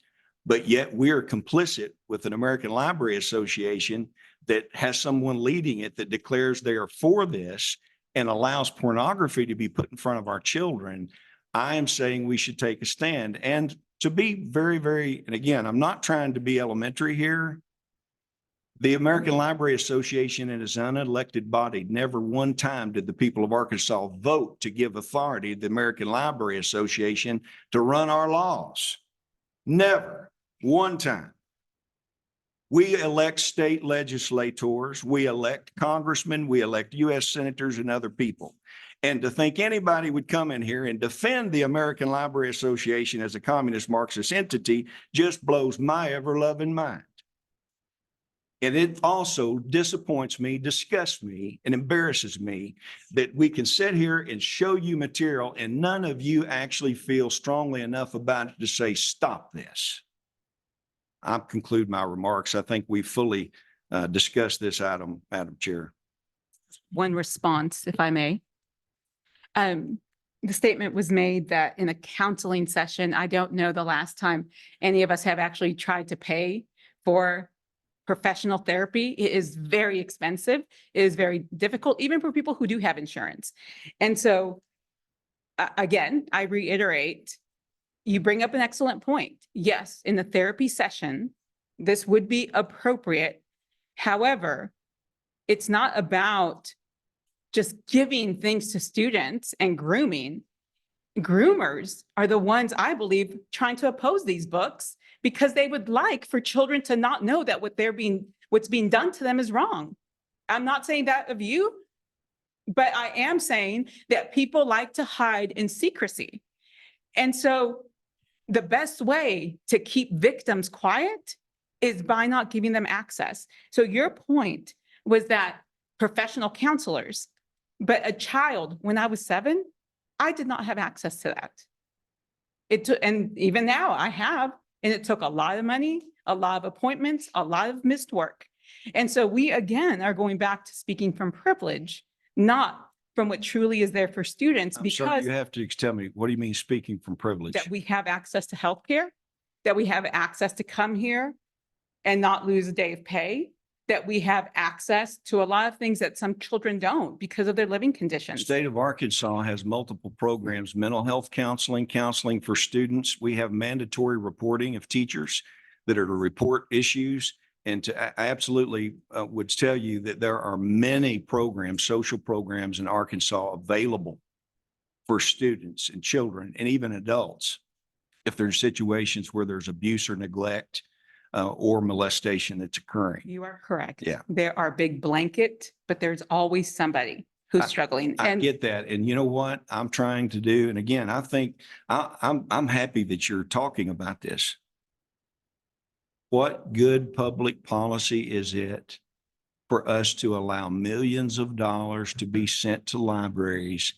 but yet we are complicit with an American Library Association that has someone leading it that declares they are for this and allows pornography to be put in front of our children, I am saying we should take a stand. And to be very, and again, I'm not trying to be elementary here. The American Library Association and its unelected body, never one time did the people of Arkansas vote to give authority to the American Library Association to run our laws. Never one time. We elect state legislators, we elect congressmen, we elect U.S. senators and other people. And to think anybody would come in here and defend the American Library Association as a communist Marxist entity just blows my ever-loving mind. And it also disappoints me, disgusts me, and embarrasses me that we can sit here and show you material and none of you actually feel strongly enough about it to say, stop this. I'll conclude my remarks. I think we fully discussed this item, Madam Chair. One response, if I may. The statement was made that in a counseling session, I don't know the last time any of us have actually tried to pay for professional therapy. It is very expensive. It is very difficult, even for people who do have insurance. And so, again, I reiterate, you bring up an excellent point. Yes, in the therapy session, this would be appropriate. However, it's not about just giving things to students and grooming. Groomers are the ones, I believe, trying to oppose these books because they would like for children to not know that what's being done to them is wrong. I'm not saying that of you, but I am saying that people like to hide in secrecy. And so the best way to keep victims quiet is by not giving them access. So your point was that professional counselors, but a child, when I was 7, I did not have access to that. It took, and even now I have, and it took a lot of money, a lot of appointments, a lot of missed work. And so we, again, are going back to speaking from privilege, not from what truly is there for students, I'm sorry, because you have to tell me, what do you mean speaking from privilege? that we have access to healthcare, that we have access to come here and not lose a day of pay, that we have access to a lot of things that some children don't because of their living The conditions. state of Arkansas has multiple programs, mental health counseling, counseling for students. We have mandatory reporting of teachers that are to report issues. And I absolutely would tell you that there are many programs, social programs in Arkansas available for students and children and even adults if there's situations where there's abuse or neglect or molestation that's occurring. You are correct. Yeah. There are big blanket, but there's always somebody who's struggling. I And get that. And you know what I'm trying to do? And again, I think I'm happy that you're talking about this. What good public policy is it for us to allow millions of dollars to be sent to libraries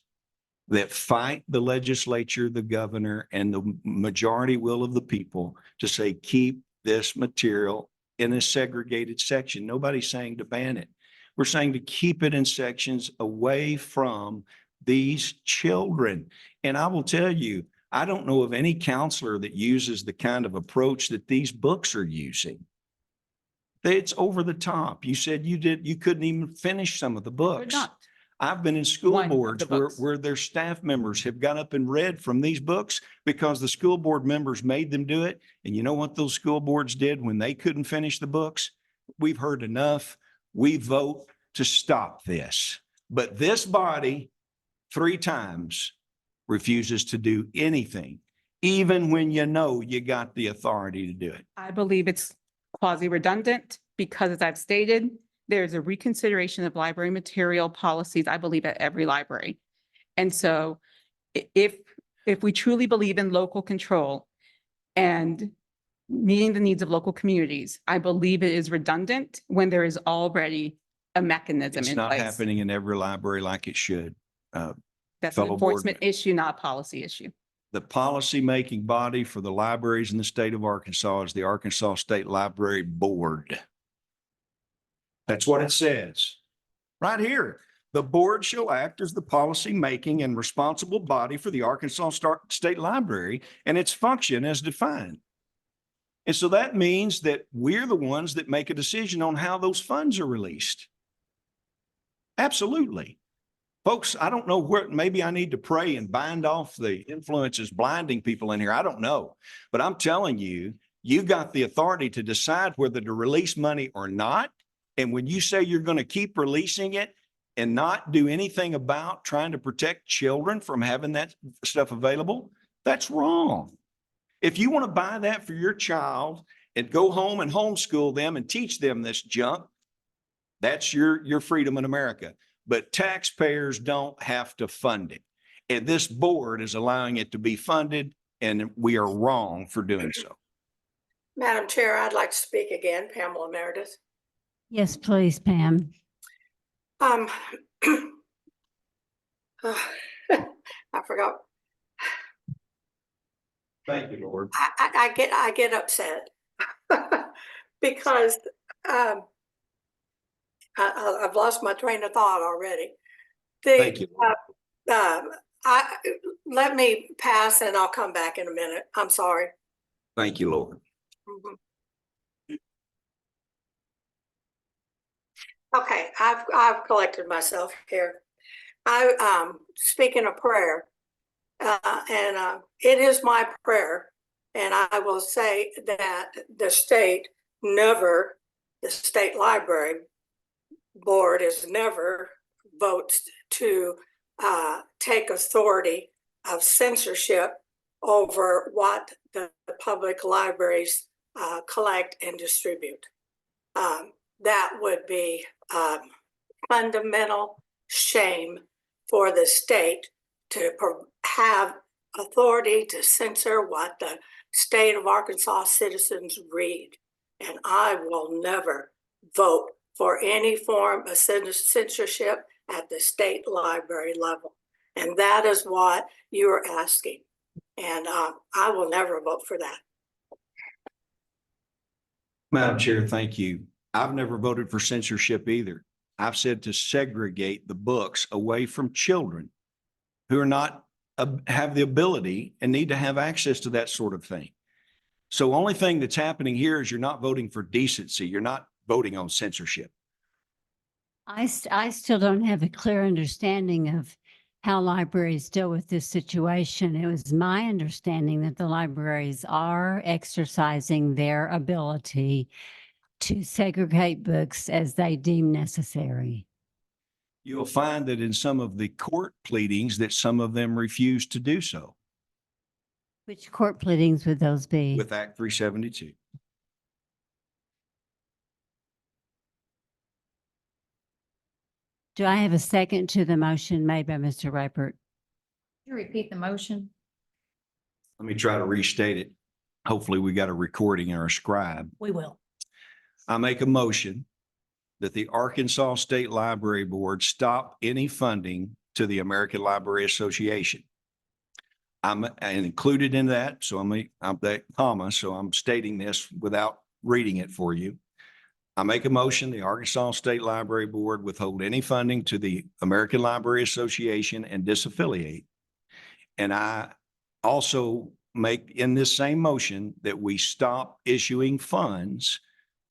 that fight the legislature, the governor, and the majority will of the people to say, keep this material in a segregated section? Nobody's saying to ban it. We're saying to keep it in sections away from these children. And I will tell you, I don't know of any counselor that uses the kind of approach that these books are using. It's over the top. You said you couldn't even finish some of the we're books. not. I've been in school One of the boards books. where their staff members have got up and read from these books because the school board members made them do it. And you know what those school boards did when they couldn't finish the books? We've heard enough. We vote to stop this. But this body 3 times refuses to do anything, even when you know you got the authority to do it. I believe it's quasi-redundant because, as I've stated, there's a reconsideration of library material policies, I believe, at every library. And so if we truly believe in local control and meeting the needs of local communities, I believe it is redundant when there is already a mechanism It's in not place. happening in every library like it should. That's an fellow board enforcement issue, not a policy issue. The policy-making body for the libraries in the state of Arkansas is the Arkansas State Library Board. That's what it says right here. The board shall act as the policy-making and responsible body for the Arkansas State Library and its function as defined. And so that means that we're the ones that make a decision on how those funds are released. Absolutely. Folks, I don't know where, maybe I need to pray and bind off the influences blinding people in here. I don't know. But I'm telling you, you got the authority to decide whether to release money or not. And when you say you're going to keep releasing it and not do anything about trying to protect children from having that stuff available, that's wrong. If you want to buy that for your child and go home and homeschool them and teach them this junk, that's your freedom in America. But taxpayers don't have to fund it. And this board is allowing it to be funded, and we are wrong for doing so. Madam Chair, I'd like to speak again, Pamela Meredith. Yes, please, Pam. I forgot. Thank you, Lord. I get upset because I've lost my train of thought already. Thank you. Let me pass and I'll come back in a minute. I'm sorry. Thank you, Lord. Mhm. Okay, I've collected myself here. Speaking of prayer, and it is my prayer, and I will say that the state library board is never votes to take authority of censorship over what the public libraries collect and distribute. That would be fundamental shame for the state to have authority to censor what the state of Arkansas citizens read. And I will never vote for any form of censorship at the state library level. And that is what you're asking. And I will never vote for that. Madam Chair, thank you. I've never voted for censorship either. I've said to segregate the books away from children who are not, have the ability and need to have access to that sort of thing. So only thing that's happening here is you're not voting for decency. You're not voting on censorship. I still don't have a clear understanding of how libraries deal with this situation. It was my understanding that the libraries are exercising their ability to segregate books as they deem necessary. You'll find that in some of the court pleadings that some of them refuse to do so Which court pleadings would those be? with Act 372. Do I have a second to the motion made by Mr. Rapert? You repeat the motion? Let me try to restate it. Hopefully we got a recording or a scribe. We will. I make a motion that the Arkansas State Library Board stop any funding to the American Library Association. I'm included in that, so I'm that comma, so I'm stating this without reading it for you. I make a motion, the Arkansas State Library Board withhold any funding to the American Library Association and disaffiliate. And I also make in this same motion that we stop issuing funds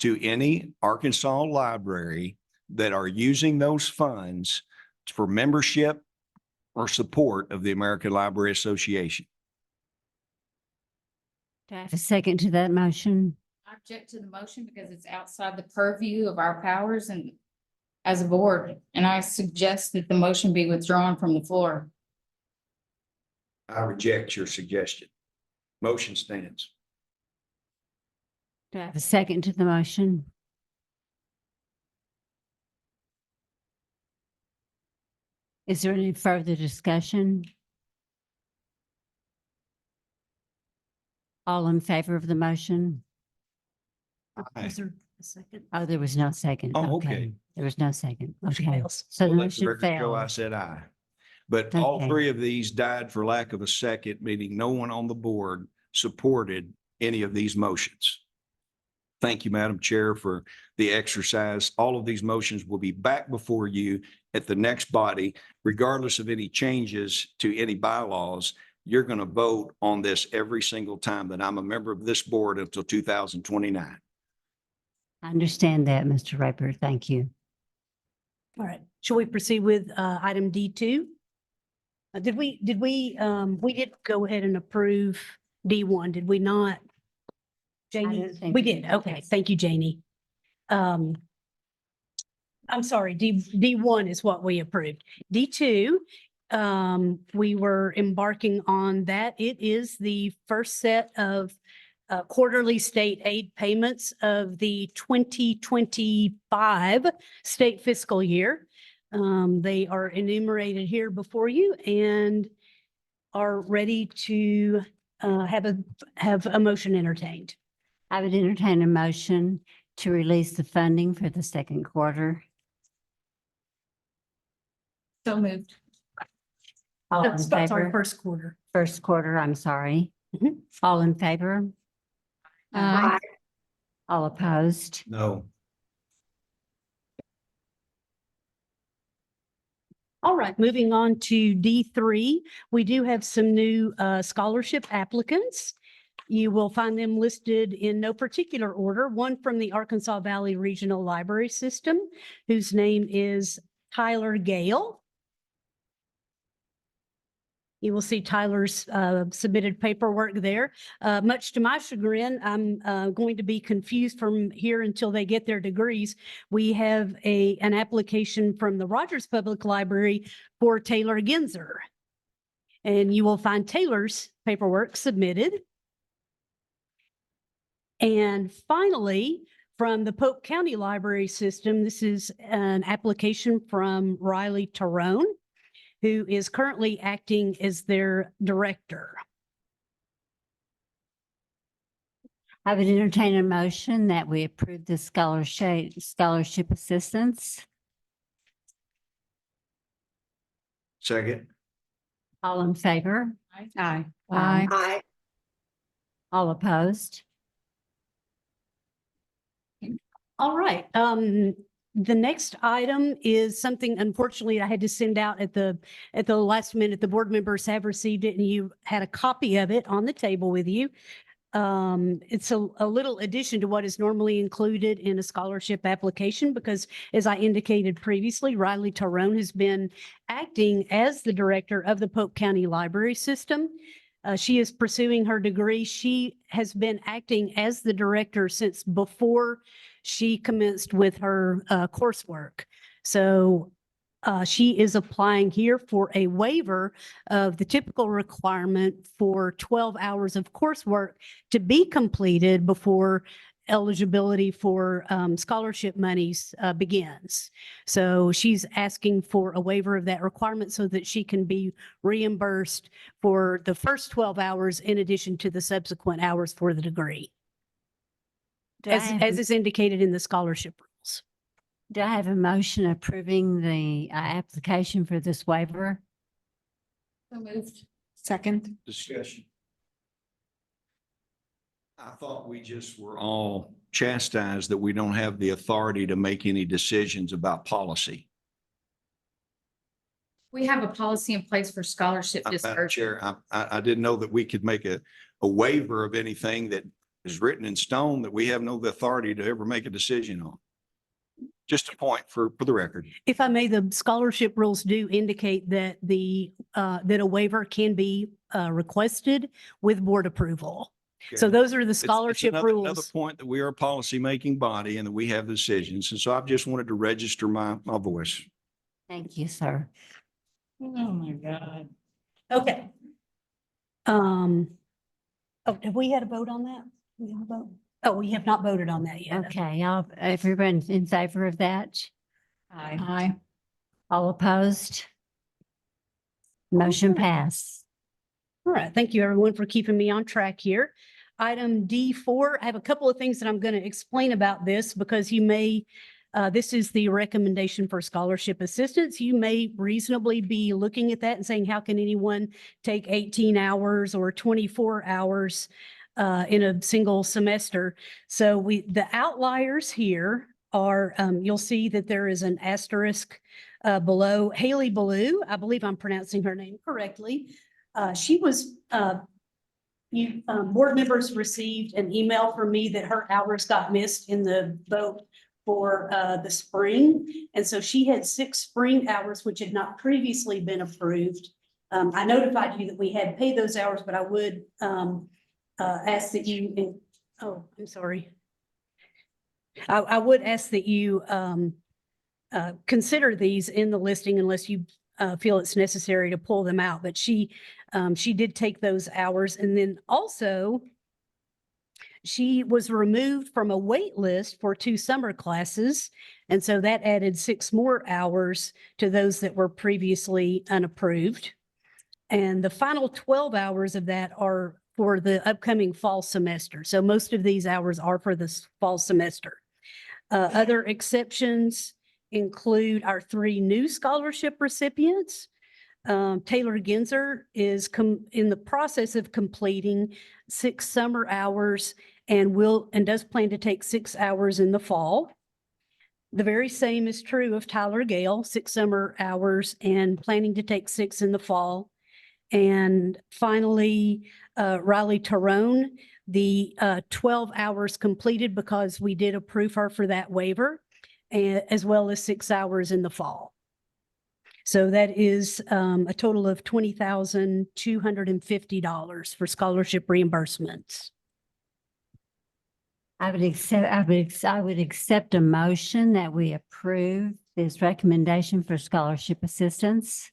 to any Arkansas library that are using those funds for membership or support of the American Library Association. Do I have a second to that motion? I object to the motion because it's outside the purview of our powers and as a board, and I suggest that the motion be withdrawn from the floor. I reject your suggestion. Motion stands. Do I have a second to the motion? Is there any further discussion? All in favor of the motion? Aye. Was there a second? Oh, there was no second. Oh, okay. There was no second. Motion Okay. fails. So the Well, let the motion record show I failed. said aye. But all Okay. three of these died for lack of a second, meaning no one on the board supported any of these motions. Thank you, Madam Chair, for the exercise. All of these motions will be back before you at the next body, regardless of any changes to any bylaws. You're going to vote on this every single time that I'm a member of this board until 2029. I understand that, Mr. Rapert. Thank you. All right. Shall we proceed with item D2? We did go ahead and approve D1, did we not? Janie, don't think we we did. did, Okay, yes. thank you, Janie. I'm sorry, D1 is what we approved. D2, we were embarking on that. It is the first set of quarterly state aid payments of the 2025 state fiscal year. They are enumerated here before you and are ready to have a motion entertained. I would entertain a motion to release the funding for the second quarter. So moved. All in Sorry, favor? first quarter. First quarter, I'm sorry. Mhm. All in favor? Aye. All opposed? No. All right, moving on to D3, we do have some new scholarship applicants. You will find them listed in no particular order. One from the Arkansas Valley Regional Library System, whose name is Tyler Gale. You will see Tyler's submitted paperwork there. Much to my chagrin, I'm going to be confused from here until they get their degrees. We have an application from the Rogers Public Library for Taylor Ginzer. And you will find Taylor's paperwork submitted. And finally, from the Polk County Library System, this is an application from Riley Tyrone, who is currently acting as their director. I would entertain a motion that we approve the scholarship assistance. Second. All in favor? Aye. Aye. All opposed? All right. The next item is something, unfortunately, I had to send out at the last minute. The board members have received it and you had a copy of it on the table with you. It's a little addition to what is normally included in a scholarship application because as I indicated previously, Riley Tyrone has been acting as the director of the Polk County Library System. She is pursuing her degree. She has been acting as the director since before she commenced with her coursework. So she is applying here for a waiver of the typical requirement for 12 hours of coursework to be completed before eligibility for scholarship monies begins. So she's asking for a waiver of that requirement so that she can be reimbursed for the first 12 hours in addition to the subsequent hours for the degree, Do I have as is indicated in the scholarship rules. do I have a motion approving the application for this waiver? So moved. Second. Discussion. I thought we just were all chastised that we don't have the authority to make any decisions about policy. We have a policy in place for scholarship Madam disbursement. Chair, I didn't know that we could make a waiver of anything that is written in stone that we have no authority to ever make a decision on. Just a point for the record. If I may, the scholarship rules do indicate that that a waiver can be requested with board approval. So Okay. those are the It's scholarship another rules. point that we are a policy-making body and that we have decisions. And so I've just wanted to register my voice. Thank you, sir. Oh, my God. Okay. Oh, have we had a vote on that? We have a vote? Oh, we have not voted on that yet. Okay, everyone in favor of that? Aye. All opposed? Motion passed. All right. Thank you, everyone, for keeping me on track here. Item D4, I have a couple of things that I'm going to explain about this because you may, this is the recommendation for scholarship assistance. You may reasonably be looking at that and saying, how can anyone take 18 hours or 24 hours in a single semester? So the outliers here are, you'll see that there is an asterisk below Haley Ballou. I believe I'm pronouncing her name correctly. She was, board members received an email from me that her hours got missed in the vote for the spring. And so she had 6 spring hours, which had not previously been approved. I notified you that we had paid those hours, but I would ask that you, oh, I'm sorry. I would ask that you consider these in the listing unless you feel it's necessary to pull them out, but she did take those hours. And then also she was removed from a wait list for 2 summer classes. And so that added 6 more hours to those that were previously unapproved. And the final 12 hours of that are for the upcoming fall semester. So most of these hours are for this fall semester. Other exceptions include our 3 new scholarship recipients. Taylor Genzer is in the process of completing 6 summer hours and does plan to take 6 hours in the fall. The very same is true of Tyler Gale, 6 summer hours and planning to take 6 in the fall. And finally, Riley Tyrone, the 12 hours completed because we did approve her for that waiver, as well as 6 hours in the fall. So that is a total of $20,250 for scholarship reimbursements. I would accept a motion that we approve this recommendation for scholarship assistance.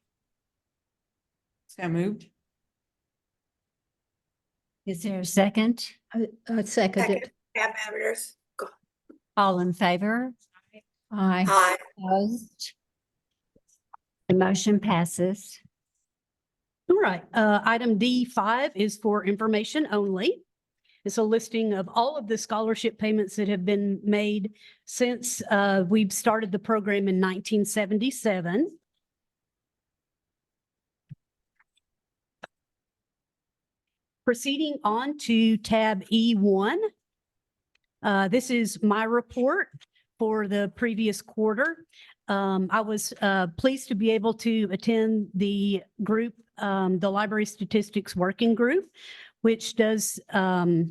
So moved. Is there a second? Second, Pam Evers. All in favor? Aye. Opposed? The motion passes. All right, item D5 is for information only. It's a listing of all of the scholarship payments that have been made since we've started the program in 1977. Proceeding on to tab E1. This is my report for the previous quarter. I was pleased to be able to attend the group, the Library Statistics Working Group, which does have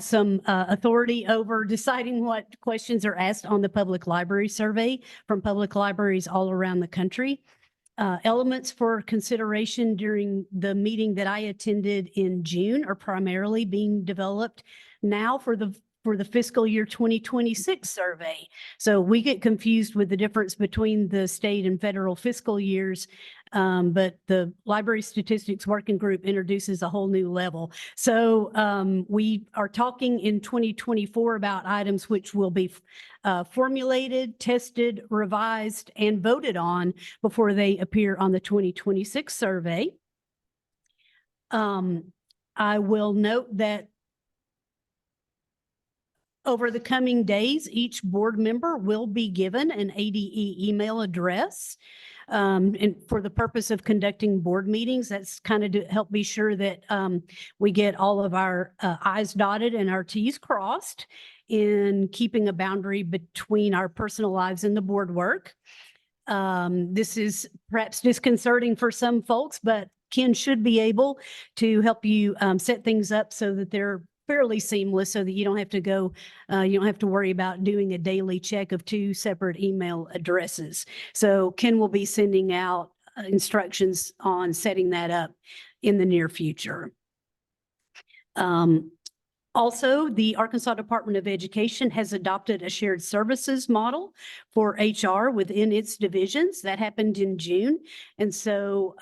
some authority over deciding what questions are asked on the public library survey from public libraries all around the country. Elements for consideration during the meeting that I attended in June are primarily being developed now for the fiscal year 2026 survey. So we get confused with the difference between the state and federal fiscal years. But the Library Statistics Working Group introduces a whole new level. So we are talking in 2024 about items which will be formulated, tested, revised, and voted on before they appear on the 2026 survey. I will note that over the coming days, each board member will be given an ADE email address. And for the purpose of conducting board meetings, that's kind of to help be sure that we get all of our I's dotted and our T's crossed in keeping a boundary between our personal lives and the board work. This is perhaps disconcerting for some folks, but Ken should be able to help you set things up so that they're fairly seamless, so that you don't have to go, you don't have to worry about doing a daily check of 2 separate email addresses. So Ken will be sending out instructions on setting that up in the near future. Also, the Arkansas Department of Education has adopted a shared services model for HR within its divisions. That happened in June. And so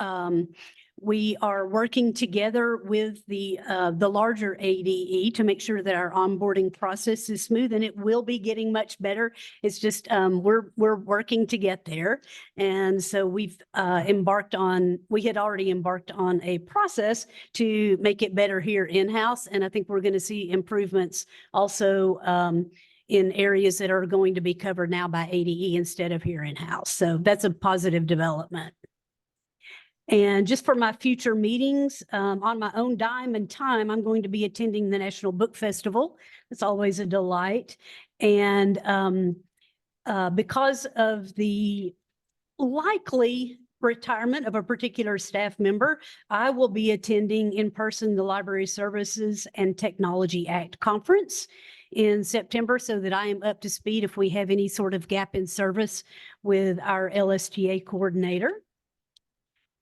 we are working together with the larger ADE to make sure that our onboarding process is smooth, and it will be getting much better. It's just we're working to get there. And so we had already embarked on a process to make it better here in-house. And I think we're going to see improvements also in areas that are going to be covered now by ADE instead of here in-house. So that's a positive development. And just for my future meetings, on my own dime and time, I'm going to be attending the National Book Festival. It's always a delight. And because of the likely retirement of a particular staff member, I will be attending in person the Library Services and Technology Act Conference in September, so that I am up to speed if we have any sort of gap in service with our LSTA coordinator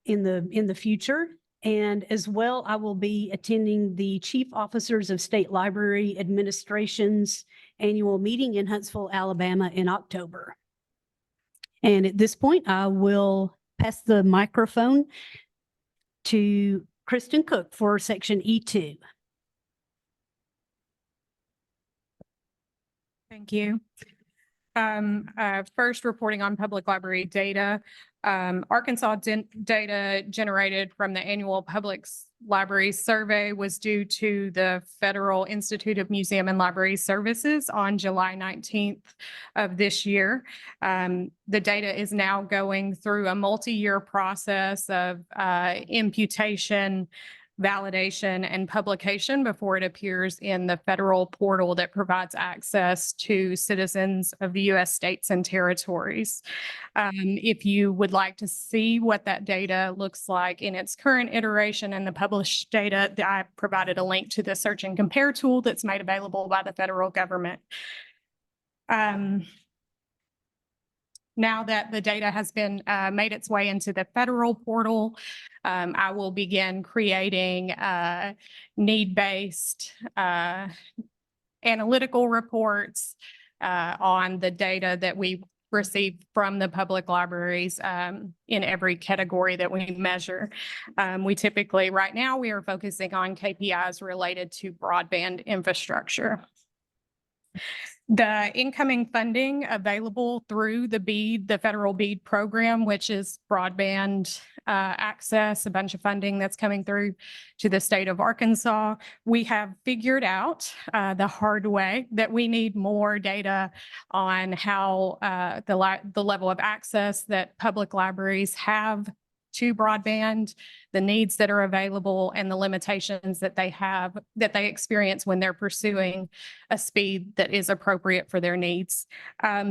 in the future. And as well, I will be attending the Chief Officers of State Library Administration's annual meeting in Huntsville, Alabama in October. And at this point, I will pass the microphone to Kristen Cook for section E2. Thank you. First, reporting on public library data. Arkansas data generated from the annual public library survey was due to the Federal Institute of Museum and Library Services on July 19th of this year. The data is now going through a multi-year process of imputation, validation, and publication before it appears in the federal portal that provides access to citizens of the U.S. states and territories. If you would like to see what that data looks like in its current iteration and the published data, I provided a link to the search and compare tool that's made available by the federal government. Now that the data has been made its way into the federal portal, I will begin creating need-based analytical reports on the data that we receive from the public libraries in every category that we measure. We typically, right now, we are focusing on KPIs related to broadband infrastructure. The incoming funding available through the BEAD, the federal BEAD program, which is broadband access, a bunch of funding that's coming through to the state of Arkansas. We have figured out the hard way that we need more data on how the level of access that public libraries have to broadband, the needs that are available, and the limitations that they have, that they experience when they're pursuing a speed that is appropriate for their needs.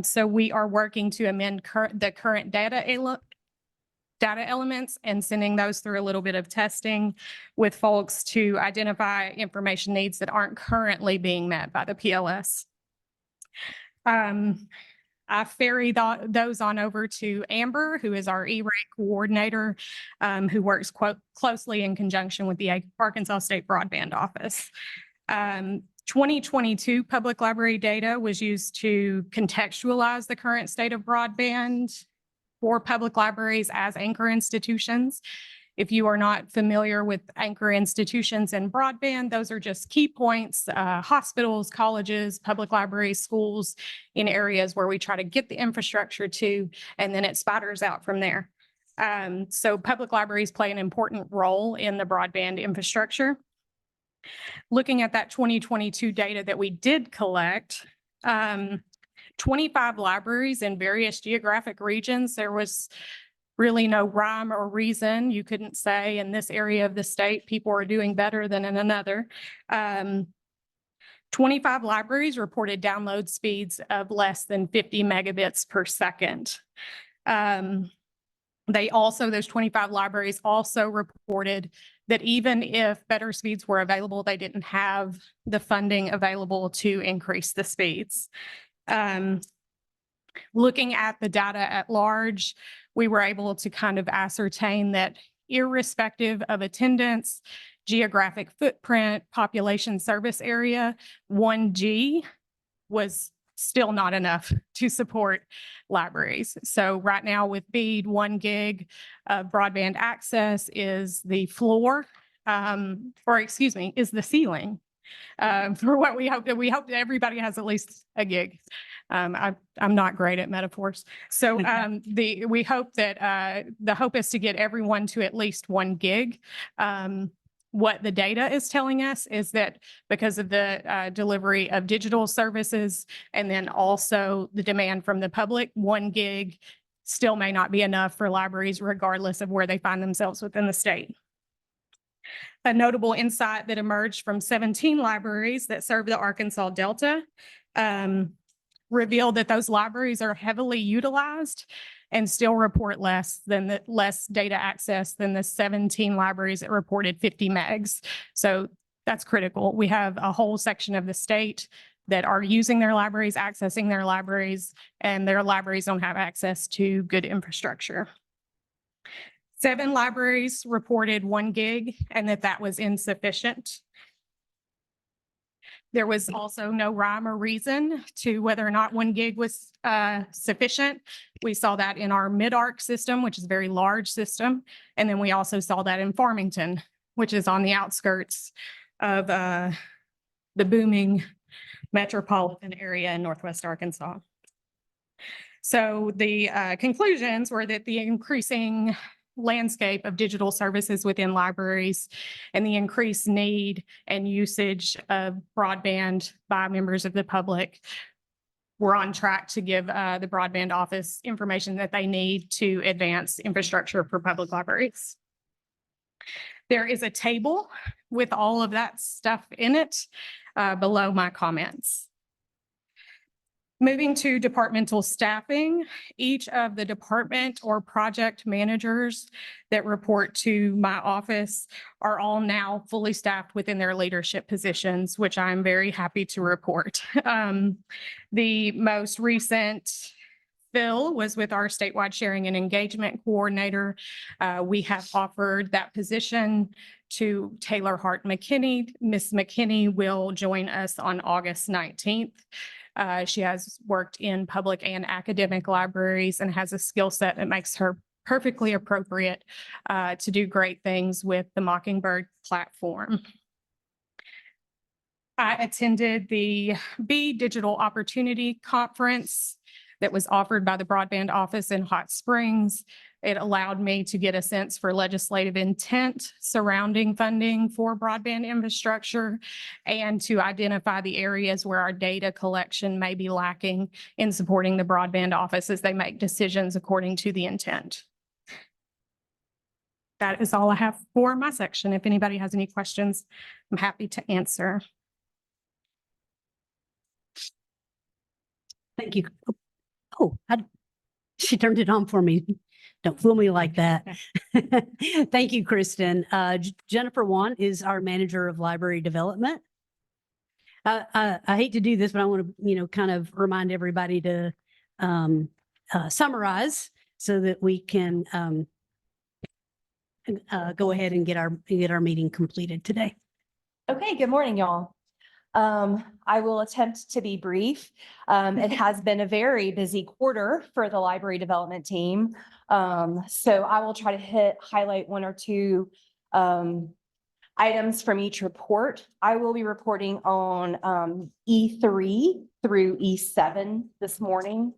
So we are working to amend the current data elements and sending those through a little bit of testing with folks to identify information needs that aren't currently being met by the PLS. I ferry those on over to Amber, who is our E-rate coordinator, who works closely in conjunction with the Arkansas State Broadband Office. 2022 public library data was used to contextualize the current state of broadband for public libraries as anchor institutions. If you are not familiar with anchor institutions in broadband, those are just key points, hospitals, colleges, public libraries, schools, in areas where we try to get the infrastructure to, and then it spiders out from there. So public libraries play an important role in the broadband infrastructure. Looking at that 2022 data that we did collect, 25 libraries in various geographic regions, there was really no rhyme or reason. You couldn't say in this area of the state, people are doing better than in another. 25 libraries reported download speeds of less than 50 megabits per second. Those 25 libraries also reported that even if better speeds were available, they didn't have the funding available to increase the speeds. Looking at the data at large, we were able to kind of ascertain that irrespective of attendance, geographic footprint, population service area, 1G was still not enough to support libraries. So right now with BEAD, 1 gig of broadband access is the floor, is the ceiling. For what we hope that everybody has at least a gig. I'm not great at metaphors. So we hope that the hope is to get everyone to at least 1 gig. What the data is telling us is that because of the delivery of digital services and then also the demand from the public, 1 gig still may not be enough for libraries regardless of where they find themselves within the state. A notable insight that emerged from 17 libraries that serve the Arkansas Delta revealed that those libraries are heavily utilized and still report less data access than the 17 libraries that reported 50 megs. So that's critical. We have a whole section of the state that are using their libraries, accessing their libraries, and their libraries don't have access to good infrastructure. 7 libraries reported 1 gig and that was insufficient. There was also no rhyme or reason to whether or not 1 gig was sufficient. We saw that in our mid-arc system, which is a very large system. And then we also saw that in Farmington, which is on the outskirts of the booming metropolitan area in Northwest Arkansas. So the conclusions were that the increasing landscape of digital services within libraries and the increased need and usage of broadband by members of the public, we're on track to give the broadband office information that they need to advance infrastructure for public libraries. There is a table with all of that stuff in it below my comments. Moving to departmental staffing, each of the department or project managers that report to my office are all now fully staffed within their leadership positions, which I'm very happy to report. The most recent fill was with our statewide sharing and engagement coordinator. We have offered that position to Taylor Hart McKinney. Ms. McKinney will join us on August 19th. She has worked in public and academic libraries and has a skill set that makes her perfectly appropriate to do great things with the Mockingbird platform. I attended the BEAD Digital Opportunity Conference that was offered by the Broadband Office in Hot Springs. It allowed me to get a sense for legislative intent surrounding funding for broadband infrastructure and to identify the areas where our data collection may be lacking in supporting the broadband office as they make decisions according to the intent. that is all I have for my section. If anybody has any questions, I'm happy to answer. Thank you. Oh, she turned it on for me. Don't fool me like that. Thank you, Kristen. Jennifer Wan is our manager of library development. I hate to do this, but I want to, kind of remind everybody to summarize so that we can go ahead and get our meeting completed today. Okay, good morning, y'all. I will attempt to be brief. It has been a very busy quarter for the library development team. So I will try to highlight one or two items from each report. I will be reporting on E3 through E7 this morning.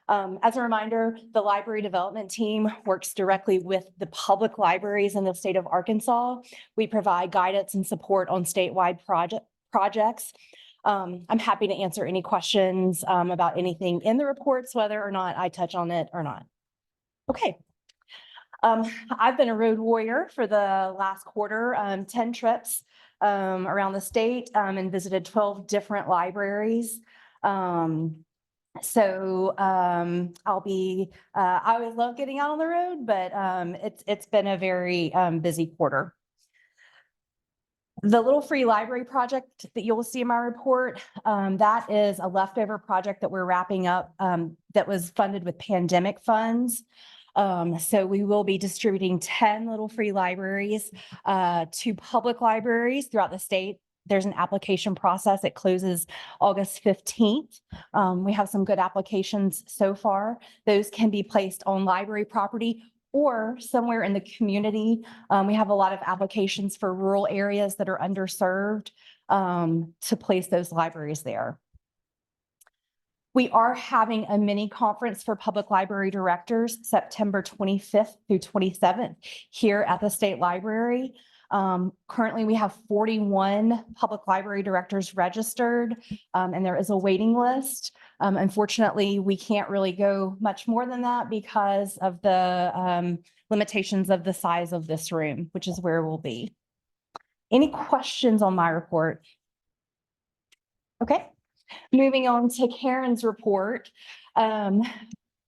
As a reminder, the library development team works directly with the public libraries in the state of Arkansas. We provide guidance and support on statewide projects. I'm happy to answer any questions about anything in the reports, whether or not I touch on it or not. Okay. I've been a road warrior for the last quarter, 10 trips around the state and visited 12 different libraries. So I always love getting out on the road, but it's been a very busy quarter. The Little Free Library project that you'll see in my report, that is a leftover project that we're wrapping up that was funded with pandemic funds. So we will be distributing 10 Little Free Libraries to public libraries throughout the state. There's an application process. It closes August 15th. We have some good applications so far. Those can be placed on library property or somewhere in the community. We have a lot of applications for rural areas that are underserved to place those libraries there. We are having a mini conference for public library directors September 25th through 27th here at the State Library. Currently, we have 41 public library directors registered, and there is a waiting list. Unfortunately, we can't really go much more than that because of the limitations of the size of this room, which is where we'll be. Any questions on my report? Okay, moving on to Karen's report.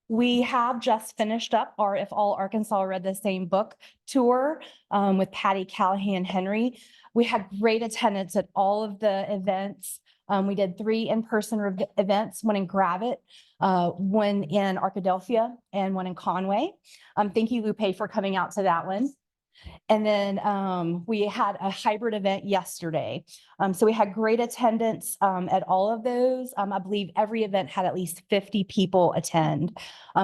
We have just finished up our If All Arkansas Read the Same Book tour with Patty Callahan Henry. We had great attendance at all of the events. We did 3 in-person events, one in Gravett, one in Arkadelphia, and one in Conway. Thank you, Lupe, for coming out to that one. And then we had a hybrid event yesterday. So we had great attendance at all of those. I believe every event had at least 50 people attend.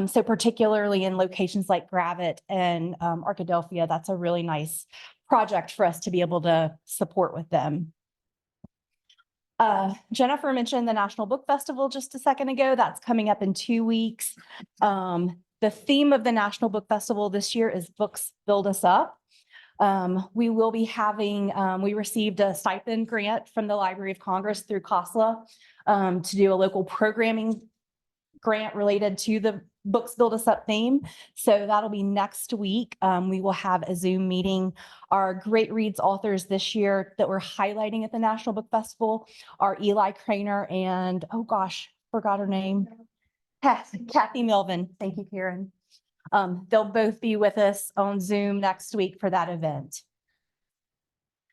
So particularly in locations like Gravett and Arkadelphia, that's a really nice project for us to be able to support with them. Jennifer mentioned the National Book Festival just a second ago. That's coming up in 2 weeks. The theme of the National Book Festival this year is Books Build Us Up. We will be having, we received a stipend grant from the Library of Congress through COSLA to do a local programming grant related to the Books Build Us Up theme. So that'll be next week. We will have a Zoom meeting. Our great reads authors this year that we're highlighting at the National Book Festival are Eli Craner and, oh gosh, forgot her name. Kathy Melvin. Thank you, Karen. They'll both be with us on Zoom next week for that event.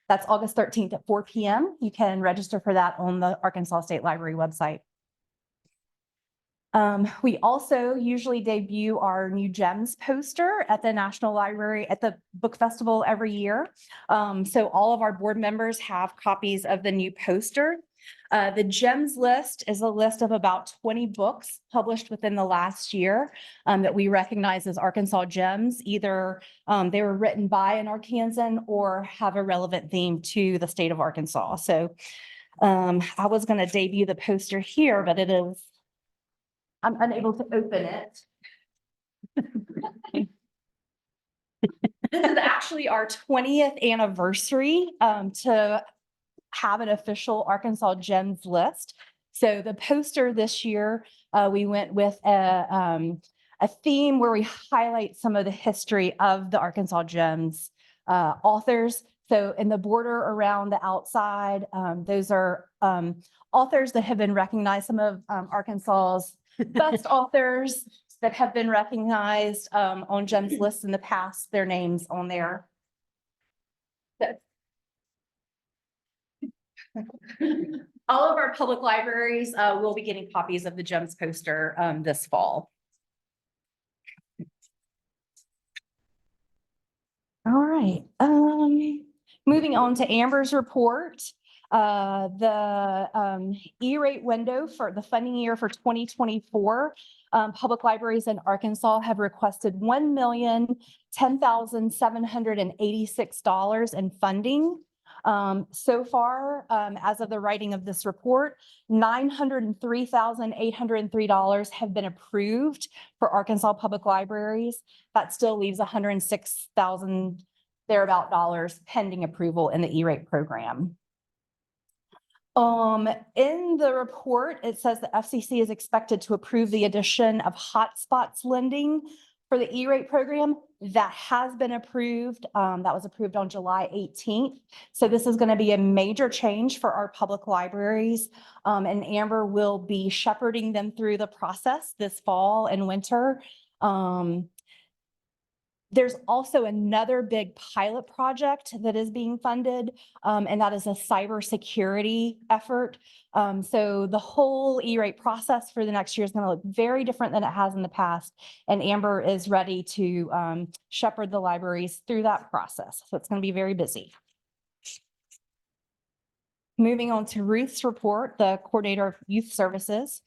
That's August 13th at 4 p.m. You can register for that on the Arkansas State Library website. We also usually debut our new Gems poster at the National Library at the Book Festival every year. So all of our board members have copies of the new poster. The Gems list is a list of about 20 books published within the last year that we recognize as Arkansas Gems. Either they were written by an Arkansan or have a relevant theme to the state of Arkansas. So I was going to debut the poster here, but I'm unable to open it. This is actually our 20th anniversary to have an official Arkansas Gems list. So the poster this year, we went with a a theme where we highlight some of the history of the Arkansas Gems authors. So in the border around the outside, those are authors that have been recognized, some of Arkansas's best authors that have been recognized on GEMS lists in the past, their names on there. All of our public libraries will be getting copies of the GEMS poster this fall. All right, moving on to Amber's report. The E-rate window for the funding year for 2024, public libraries in Arkansas have requested $1,010,786 in funding. So far, as of the writing of this report, $903,803 have been approved for Arkansas public libraries. That still leaves $106,000 thereabout dollars pending approval in the E-rate program. In the report, it says the FCC is expected to approve the addition of hotspots lending for the E-rate program. That has been approved. That was approved on July 18th. So this is going to be a major change for our public libraries. And Amber will be shepherding them through the process this fall and winter. There's also another big pilot project that is being funded, and that is a cybersecurity effort. So the whole E-rate process for the next year is going to look very different than it has in the past. And Amber is ready to shepherd the libraries through that process. So it's going to be very busy. Moving on to Ruth's report, the coordinator of youth services.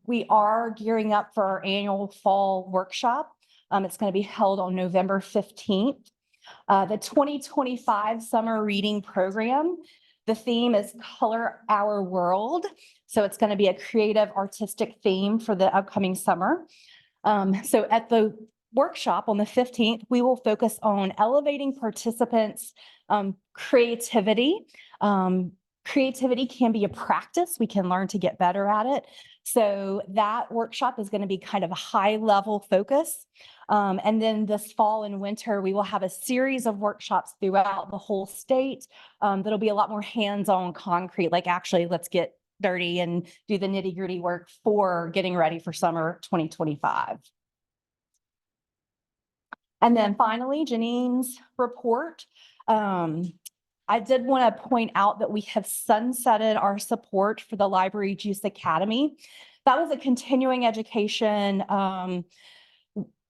We are gearing up for our annual fall workshop. It's going to be held on November 15th. The 2025 summer reading program, the theme is Color Our World. So it's going to be a creative artistic theme for the upcoming summer. So at the workshop on the 15th, we will focus on elevating participants' creativity. Creativity can be a practice. We can learn to get better at it. So that workshop is going to be kind of a high level focus. And then this fall and winter, we will have a series of workshops throughout the whole state. That'll be a lot more hands-on concrete, like actually let's get dirty and do the nitty-gritty work for getting ready for summer 2025. And then finally, Janine's report. I did want to point out that we have sunsetted our support for the Library Juice Academy. That was a continuing education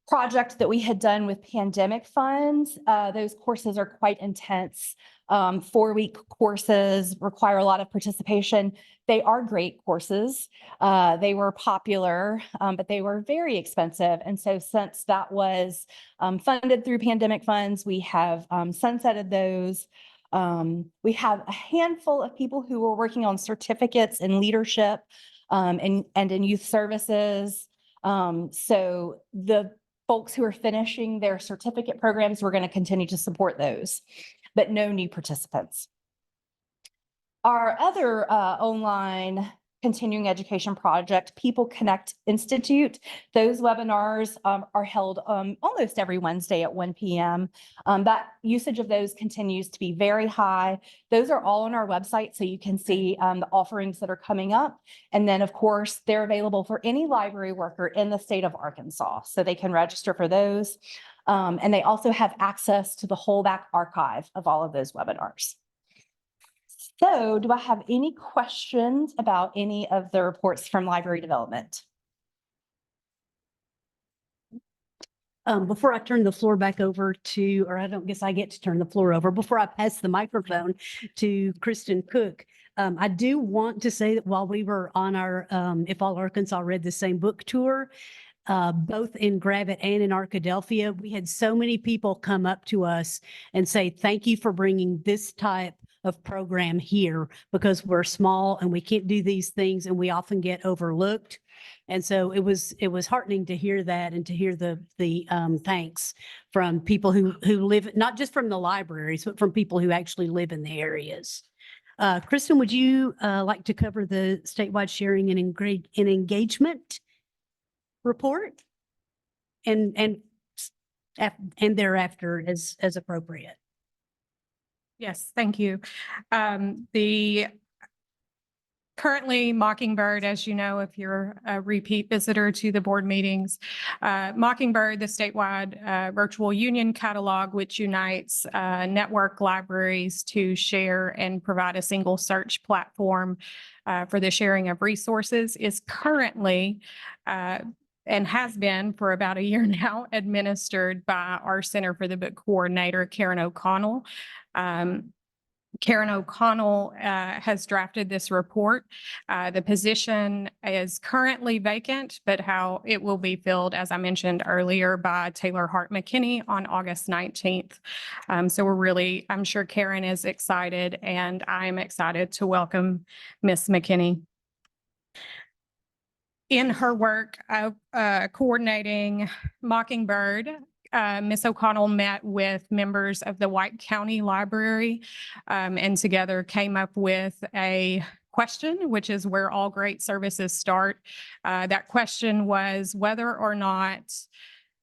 project that we had done with pandemic funds. Those courses are quite intense. 4-week courses require a lot of participation. They are great courses. They were popular, but they were very expensive. And so since that was funded through pandemic funds, we have sunsetted those. We have a handful of people who are working on certificates in leadership and in youth services. So the folks who are finishing their certificate programs, we're going to continue to support those, but no new participants. Our other online continuing education project, People Connect Institute, those webinars are held almost every Wednesday at 1 p.m. That usage of those continues to be very high. Those are all on our website, so you can see the offerings that are coming up. And then, of course, they're available for any library worker in the state of Arkansas, so they can register for those. And they also have access to the whole back archive of all of those webinars. So do I have any questions about any of the reports from library development? Before I turn the floor back over to, or I don't guess I get to turn the floor over, before I pass the microphone to Kristen Cook, I do want to say that while we were on our If All Arkansas Read the Same book tour, both in Gravette and in Arkadelphia, we had so many people come up to us and say, thank you for bringing this type of program here, because we're small and we can't do these things and we often get overlooked. And so it was heartening to hear that and to hear the thanks from people who live, not just from the libraries, but from people who actually live in the areas. Kristen, would you like to cover the statewide sharing and engagement report? and thereafter as appropriate. Yes, thank you. Currently Mockingbird, as you know, if you're a repeat visitor to the board meetings, Mockingbird, the statewide virtual union catalog, which unites network libraries to share and provide a single search platform for the sharing of resources, is currently and has been for about a year now administered by our Center for the Book Coordinator, Karen O'Connell. Karen O'Connell has drafted this report. The position is currently vacant, but how it will be filled, as I mentioned earlier, by Taylor Hart McKinney on August 19th. So I'm sure Karen is excited, and I'm excited to welcome Miss McKinney. In her work coordinating Mockingbird, Ms. O'Connell met with members of the White County Library and together came up with a question, which is where all great services start. That question was whether or not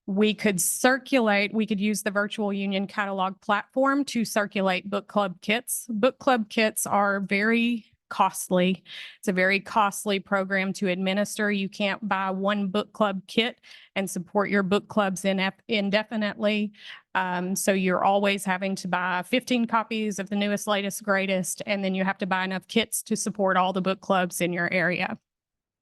we could use the virtual union catalog platform to circulate book club kits. Book club kits are very costly. It's a very costly program to administer. You can't buy one book club kit and support your book clubs indefinitely. So you're always having to buy 15 copies of the newest, latest, greatest, and then you have to buy enough kits to support all the book clubs in your area.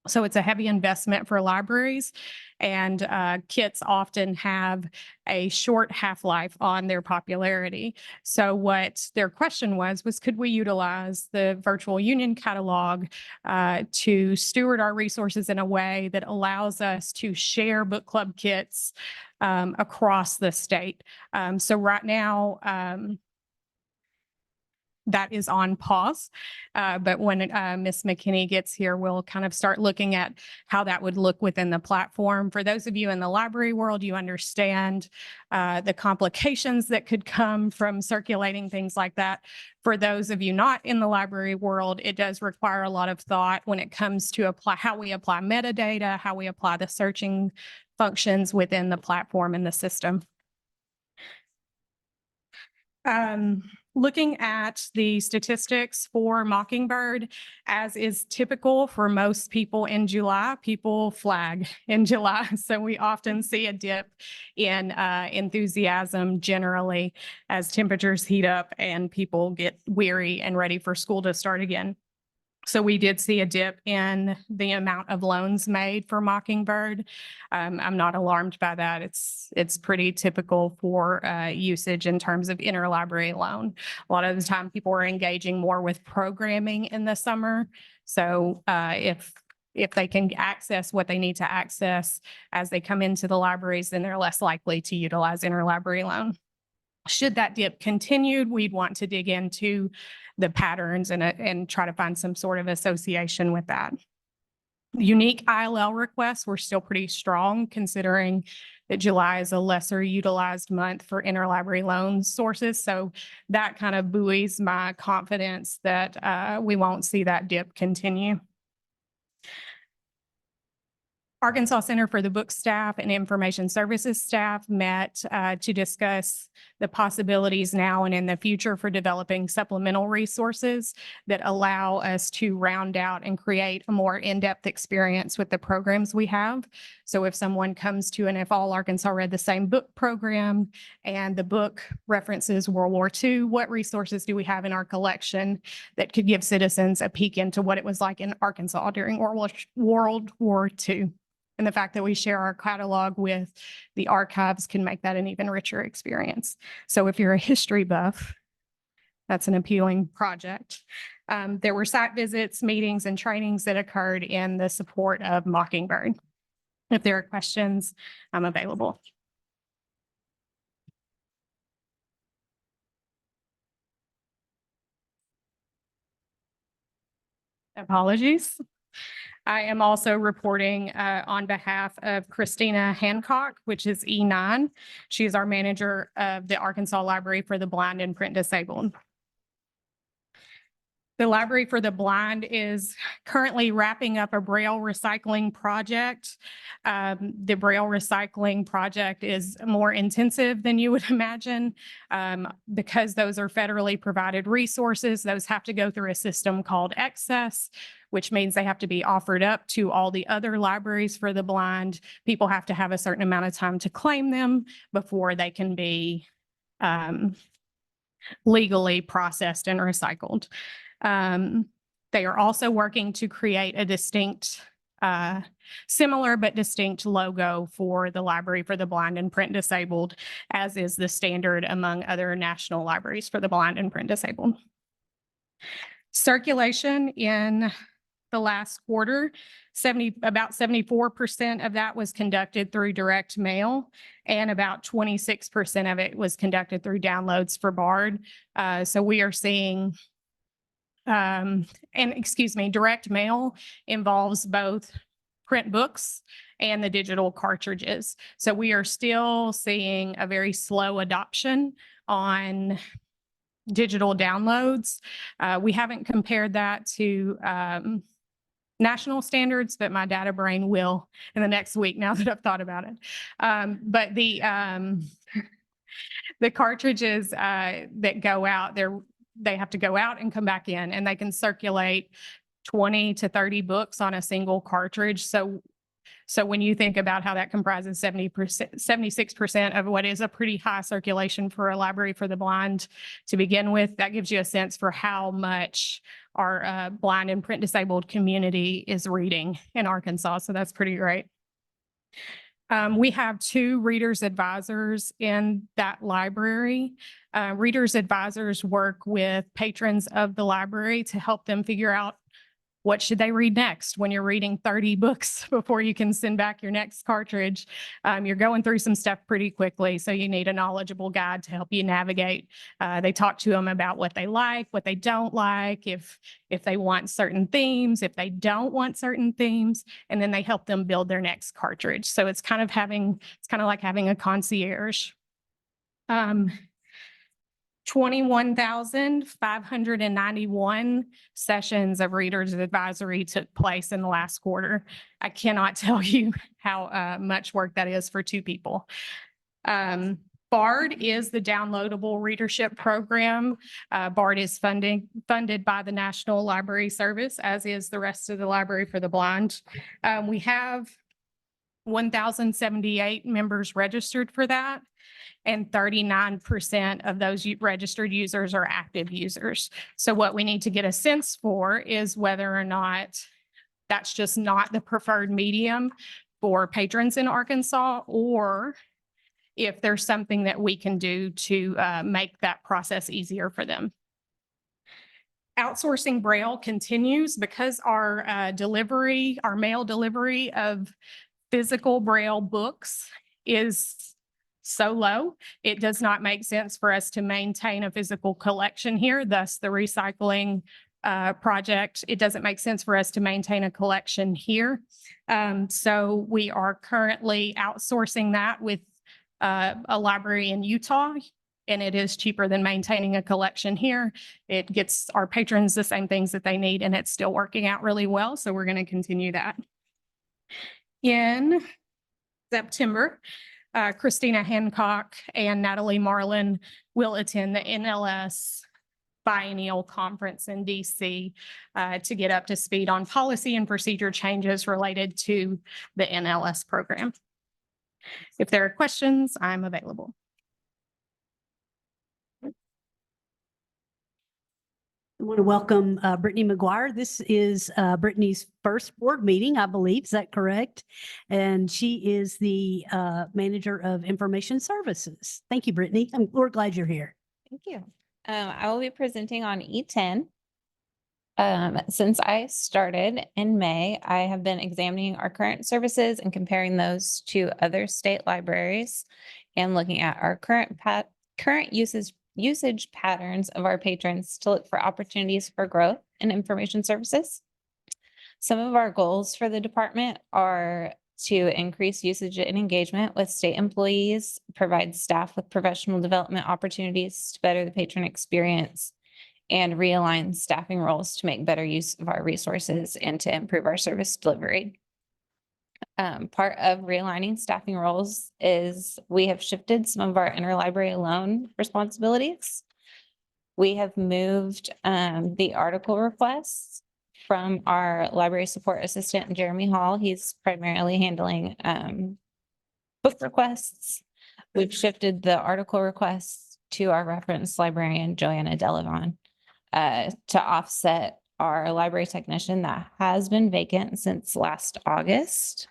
So it's a heavy investment for libraries, and kits often have a short half-life on their popularity. So what their question was could we utilize the virtual union catalog to steward our resources in a way that allows us to share book club kits across the state? So right now, that is on pause. But when Ms. McKinney gets here, we'll kind of start looking at how that would look within the platform. For those of you in the library world, you understand the complications that could come from circulating things like that. For those of you not in the library world, it does require a lot of thought when it comes to how we apply metadata, how we apply the searching functions within the platform and the system. Looking at the statistics for Mockingbird, as is typical for most people in July, people flag in July. So we often see a dip in enthusiasm generally as temperatures heat up and people get weary and ready for school to start again. So we did see a dip in the amount of loans made for Mockingbird. I'm not alarmed by that. It's pretty typical for usage in terms of interlibrary loan. A lot of the time people are engaging more with programming in the summer. So if they can access what they need to access as they come into the libraries, then they're less likely to utilize interlibrary loan. Should that dip continued, we'd want to dig into the patterns and try to find some sort of association with that. Unique ILL requests were still pretty strong, considering that July is a lesser utilized month for interlibrary loan sources. So that kind of buoys my confidence that we won't see that dip continue. Arkansas Center for the Book staff and Information Services staff met to discuss the possibilities now and in the future for developing supplemental resources that allow us to round out and create a more in-depth experience with the programs we have. So if someone comes to an If All Arkansas Read the Same Book program and the book references World War II, what resources do we have in our collection that could give citizens a peek into what it was like in Arkansas during World War II? And the fact that we share our catalog with the archives can make that an even richer experience. So if you're a history buff, that's an appealing project. There were site visits, meetings, and trainings that occurred in the support of Mockingbird. If there are questions, I'm available. Apologies. I am also reporting on behalf of Christina Hancock, which is E9. She is our manager of the Arkansas Library for the Blind and Print Disabled. The Library for the Blind is currently wrapping up a Braille recycling project. The Braille recycling project is more intensive than you would imagine. Because those are federally provided resources, those have to go through a system called Access, which means they have to be offered up to all the other libraries for the blind. People have to have a certain amount of time to claim them before they can be legally processed and recycled. They are also working to create a distinct, similar but distinct logo for the Library for the Blind and Print Disabled, as is the standard among other national libraries for the blind and print disabled. Circulation in the last quarter, about 74% of that was conducted through direct mail, and about 26% of it was conducted through downloads for BARD. So we are seeing, direct mail involves both print books and the digital cartridges. So we are still seeing a very slow adoption on digital downloads. We haven't compared that to national standards, but my data brain will in the next week now that I've thought about it. But the cartridges that go out, they have to go out and come back in, and they can circulate 20 to 30 books on a single cartridge. So when you think about how that comprises 76% of what is a pretty high circulation for a library for the blind to begin with, that gives you a sense for how much our blind and print disabled community is reading in Arkansas. So that's pretty great. We have 2 readers advisors in that library. Readers advisors work with patrons of the library to help them figure out what should they read next. When you're reading 30 books before you can send back your next cartridge, you're going through some stuff pretty quickly. So you need a knowledgeable guide to help you navigate. They talk to them about what they like, what they don't like, if they want certain themes, if they don't want certain themes, and then they help them build their next cartridge. So it's kind of like having a concierge. 21,591 sessions of Readers Advisory took place in the last quarter. I cannot tell you how much work that is for 2 people. BARD is the downloadable readership program. BARD is funded by the National Library Service, as is the rest of the Library for the Blind. We have 1,078 members registered for that, and 39% of those registered users are active users. So what we need to get a sense for is whether or not that's just not the preferred medium for patrons in Arkansas, or if there's something that we can do to make that process easier for them. Outsourcing Braille continues because our mail delivery of physical Braille books is so low. It does not make sense for us to maintain a physical collection here, thus the recycling project. It doesn't make sense for us to maintain a collection here. So we are currently outsourcing that with a library in Utah, and it is cheaper than maintaining a collection here. It gets our patrons the same things that they need, and it's still working out really well. So we're going to continue that. In September, Christina Hancock and Natalie Marlin will attend the NLS Biennial Conference in DC to get up to speed on policy and procedure changes related to the NLS program. If there are questions, I'm available. I want to welcome Brittany McGuire. This is Brittany's first board meeting, I believe. Is that correct? And she is the Manager of Information Services. Thank you, Brittany. We're glad you're here. Thank you. I will be presenting on E10. Since I started in May, I have been examining our current services and comparing those to other state libraries and looking at our current usage patterns of our patrons to look for opportunities for growth in information services. Some of our goals for the department are to increase usage and engagement with state employees, provide staff with professional development opportunities to better the patron experience, and realign staffing roles to make better use of our resources and to improve our service delivery. Part of realigning staffing roles is we have shifted some of our interlibrary loan responsibilities. We have moved the article requests from our library support assistant, Jeremy Hall. He's primarily handling book requests. We've shifted the article requests to our reference librarian, Joanna Delavon, to offset our library technician that has been vacant since last August.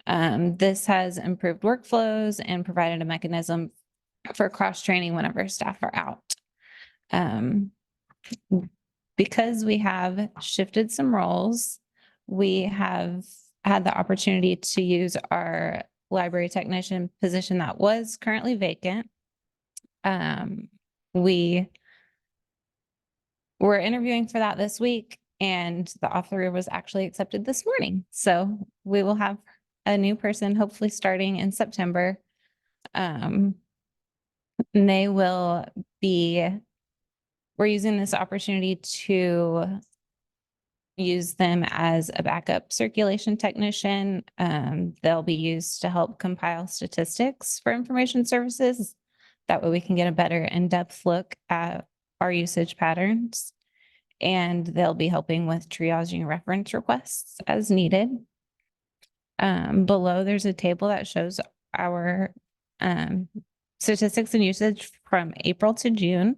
This has improved workflows and provided a mechanism for cross-training whenever staff are out. Because we have shifted some roles, we have had the opportunity to use our library technician position that was currently vacant. We were interviewing for that this week, and the offer was actually accepted this morning. So we will have a new person hopefully starting in September. And they will be, we're using this opportunity to use them as a backup circulation technician. They'll be used to help compile statistics for information services. That way we can get a better in-depth look at our usage patterns. And they'll be helping with triaging reference requests as needed. Below, there's a table that shows our statistics and usage from April to June.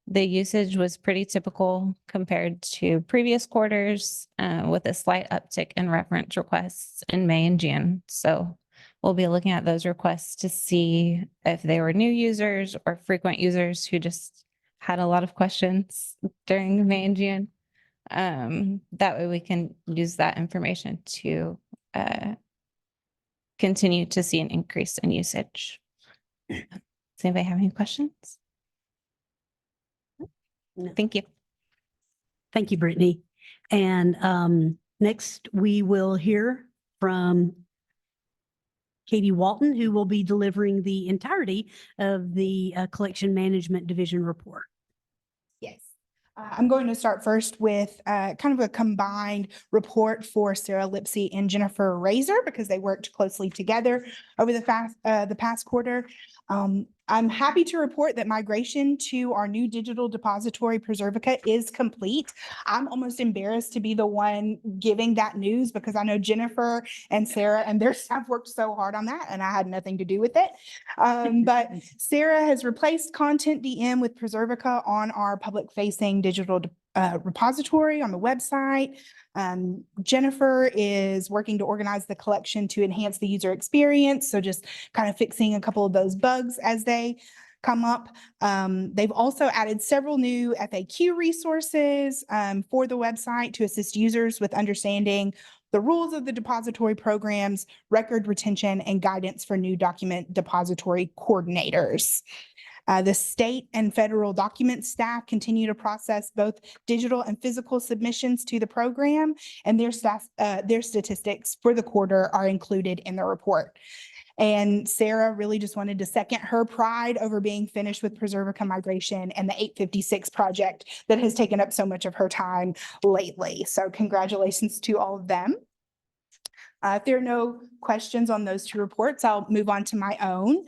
The usage was pretty typical compared to previous quarters, with a slight uptick in reference requests in May and June. So we'll be looking at those requests to see if they were new users or frequent users who just had a lot of questions during May and June. That way we can use that information to continue to see an increase in usage. Does anybody have any questions? No. Thank you. Thank you, Brittany. And next we will hear from Katie Walton, who will be delivering the entirety of the Collection Management Division report. Yes. I'm going to start first with kind of a combined report for Sarah Lipsey and Jennifer Razor because they worked closely together over the past quarter. I'm happy to report that migration to our new digital depository Preservica is complete. I'm almost embarrassed to be the one giving that news because I know Jennifer and Sarah and their staff worked so hard on that and I had nothing to do with it. But Sarah has replaced Content DM with Preservica on our public facing digital repository on the website. Jennifer is working to organize the collection to enhance the user experience. So just kind of fixing a couple of those bugs as they come up. They've also added several new FAQ resources for the website to assist users with understanding the rules of the depository programs, record retention, and guidance for new document depository coordinators. The state and federal document staff continue to process both digital and physical submissions to the program, and their statistics for the quarter are included in the report. And Sarah really just wanted to second her pride over being finished with Preservica migration and the 856 project that has taken up so much of her time lately. So congratulations to all of them. If there are no questions on those two reports, I'll move on to my own.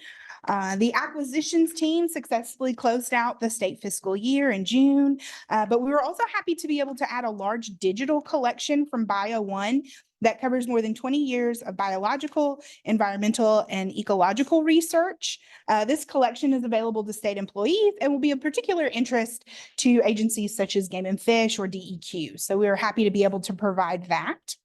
The acquisitions team successfully closed out the state fiscal year in June, but we were also happy to be able to add a large digital collection from Bio1 that covers more than 20 years of biological, environmental, and ecological research. This collection is available to state employees and will be of particular interest to agencies such as Game and Fish or DEQ. So we are happy to be able to provide that.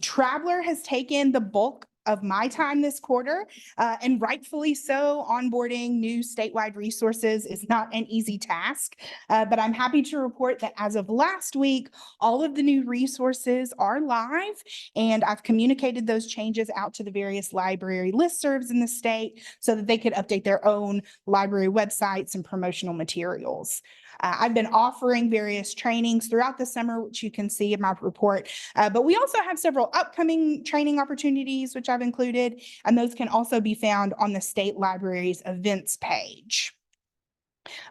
Traveler has taken the bulk of my time this quarter, and rightfully so. Onboarding new statewide resources is not an easy task, but I'm happy to report that as of last week, all of the new resources are live, and I've communicated those changes out to the various library listservs in the state so that they could update their own library websites and promotional materials. I've been offering various trainings throughout the summer, which you can see in my report, but we also have several upcoming training opportunities, which I've included, and those can also be found on the state library's events page.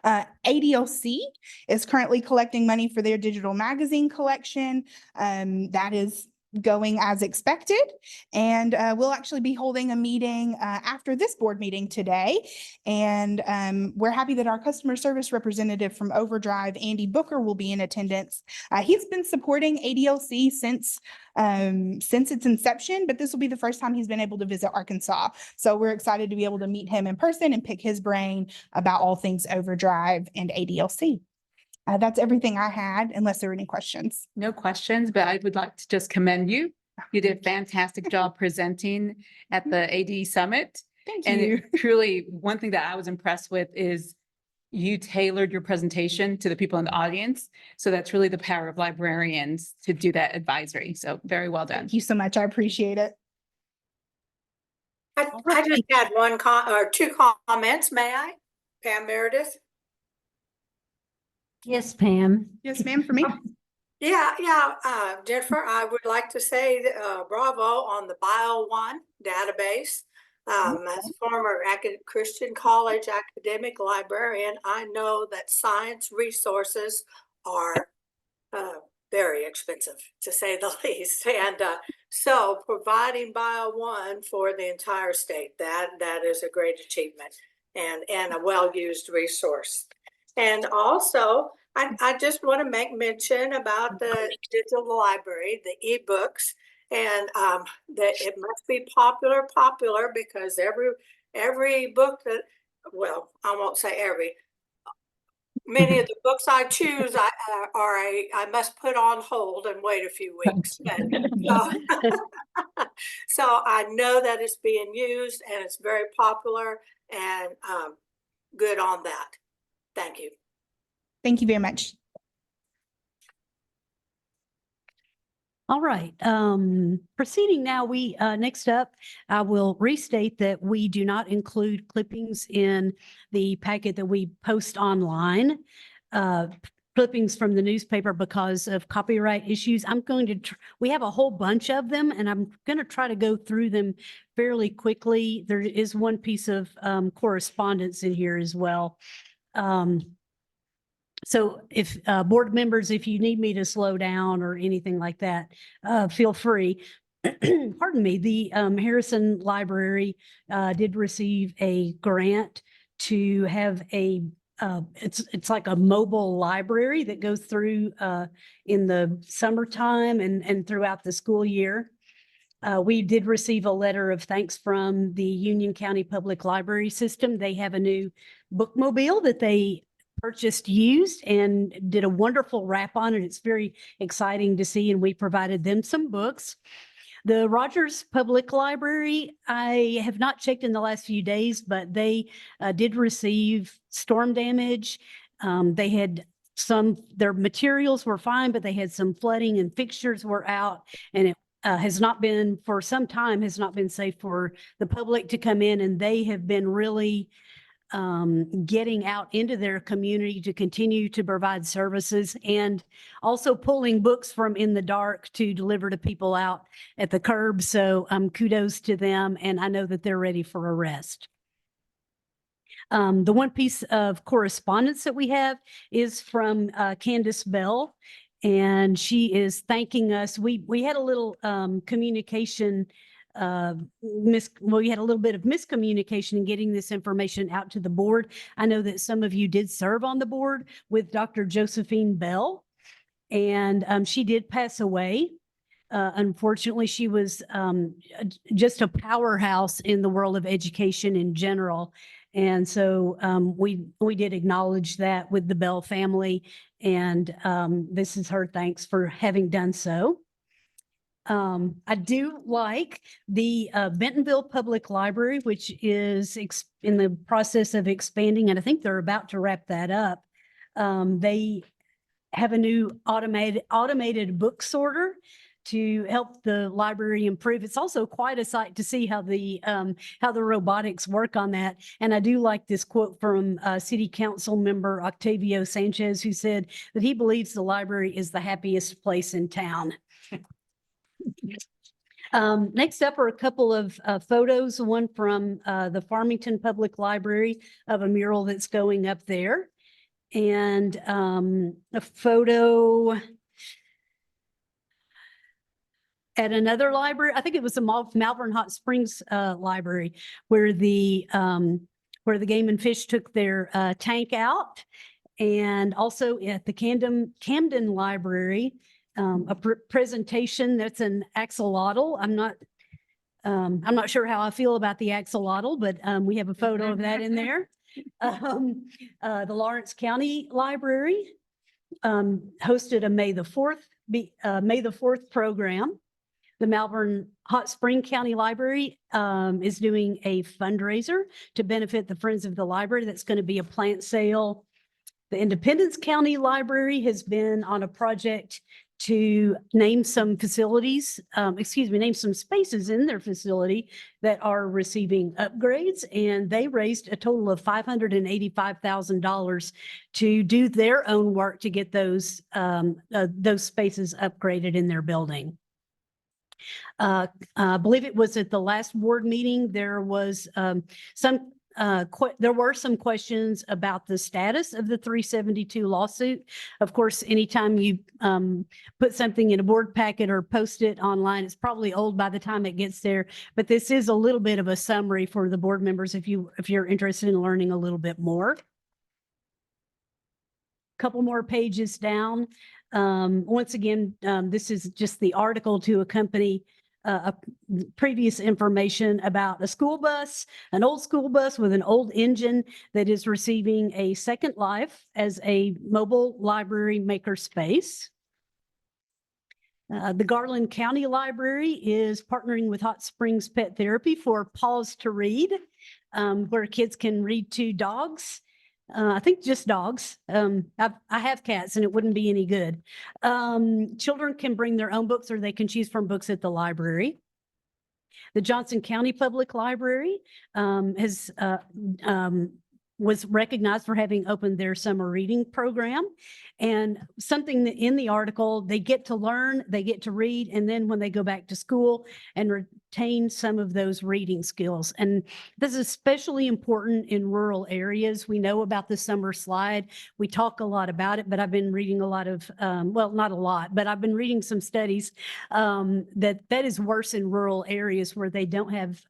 ADLC is currently collecting money for their digital magazine collection. That is going as expected. And we'll actually be holding a meeting after this board meeting today. And we're happy that our customer service representative from Overdrive, Andy Booker, will be in attendance. He's been supporting ADLC since its inception, but this will be the first time he's been able to visit Arkansas. So we're excited to be able to meet him in person and pick his brain about all things Overdrive and ADLC. That's everything I had, unless there are any questions. No questions, but I would like to just commend you. You did a fantastic job presenting at the AD Summit. Thank And you. it truly, one thing that I was impressed with is you tailored your presentation to the people in the audience. So that's really the power of librarians to do that advisory. So very well done. Thank you so much. I appreciate it. I just had two comments, may I? Pam Meredith? Yes, Pam. Yes, ma'am, for me. Yeah, Jennifer, I would like to say bravo on the Bio1 database. As a former Christian college academic librarian, I know that science resources are very expensive, to say the least. And so providing Bio1 for the entire state, that is a great achievement and a well-used resource. And also, I just want to make mention about the digital library, the ebooks, and that it must be popular because every book that, well, I won't say every, many of the books I choose, I must put on hold and wait a few weeks. So I know that it's being used and it's very popular and good on that. Thank you. Thank you very much. All right, proceeding now, next up, I will restate that we do not include clippings in the packet that we post online. Clippings from the newspaper because of copyright issues. We have a whole bunch of them and I'm going to try to go through them fairly quickly. There is one piece of correspondence in here as well. So if board members, if you need me to slow down or anything like that, feel free. Pardon me, the Harrison Library did receive a grant to have it's like a mobile library that goes through in the summertime and throughout the school year. We did receive a letter of thanks from the Union County Public Library System. They have a new bookmobile that they purchased used and did a wonderful wrap on it. It's very exciting to see, and we provided them some books. The Rogers Public Library, I have not checked in the last few days, but they did receive storm damage. They had their materials were fine, but they had some flooding and fixtures were out, and it has not been, for some time, has not been safe for the public to come in, and they have been really getting out into their community to continue to provide services and also pulling books from in the dark to deliver to people out at the curb. So kudos to them. And I know that they're ready for a rest. The one piece of correspondence that we have is from Candace Bell, and she is thanking us. We had a little communication we had a little bit of miscommunication in getting this information out to the board. I know that some of you did serve on the board with Dr. Josephine Bell, and she did pass away. Unfortunately, she was just a powerhouse in the world of education in general. And so we did acknowledge that with the Bell family, and this is her thanks for having done so. I do like the Bentonville Public Library, which is in the process of expanding, and I think they're about to wrap that up. They have a new automated book sorter to help the library improve. It's also quite a sight to see how the robotics work on that. And I do like this quote from City Council member Octavio Sanchez, who said that he believes the library is the happiest place in town. Next up are a couple of photos, one from the Farmington Public Library of a mural that's going up there. and a photo at another library. I think it was the Malvern Hot Springs Library where the Game and Fish took their tank out. And also at the Camden Library, a presentation that's an axolotl. I'm not sure how I feel about the axolotl, but we have a photo of that in there. The Lawrence County Library hosted a May the 4th program. The Malvern Hot Spring County Library is doing a fundraiser to benefit the Friends of the Library. That's going to be a plant sale. The Independence County Library has been on a project to name some facilities, name some spaces in their facility that are receiving upgrades. And they raised a total of $585,000 to do their own work to get those spaces upgraded in their building. I believe it was at the last board meeting, there was there were some questions about the status of the 372 lawsuit. Of course, anytime you put something in a board packet or post it online, it's probably old by the time it gets there. But this is a little bit of a summary for the board members if you're interested in learning a little bit more. Couple more pages down. Once again, this is just the article to accompany previous information about a school bus, an old school bus with an old engine that is receiving a second life as a mobile library maker space. The Garland County Library is partnering with Hot Springs Pet Therapy for Pause to Read, where kids can read to dogs. I think just dogs. I have cats and it wouldn't be any good. Children can bring their own books or they can choose from books at the library. The Johnson County Public Library was recognized for having opened their summer reading program. And something that in the article, they get to learn, they get to read, and then when they go back to school and retain some of those reading skills. And this is especially important in rural areas. We know about the summer slide. We talk a lot about it, but I've been reading a lot of, well, not a lot, but I've been reading some studies that is worse in rural areas where they don't have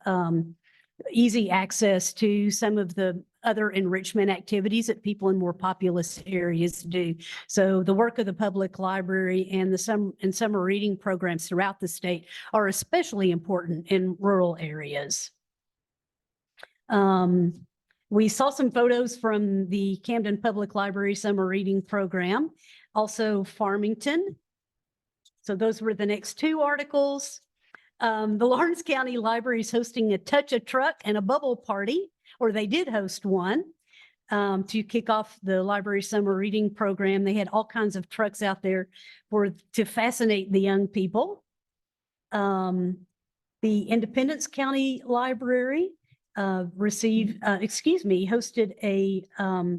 easy access to some of the other enrichment activities that people in more populous areas do. So the work of the public library and the summer reading programs throughout the state are especially important in rural areas. We saw some photos from the Camden Public Library summer reading program, also Farmington. So those were the next two articles. The Lawrence County Library is hosting a Touch a Truck and a Bubble Party, or they did host one to kick off the library summer reading program. They had all kinds of trucks out there to fascinate the young people. The Independence County Library hosted a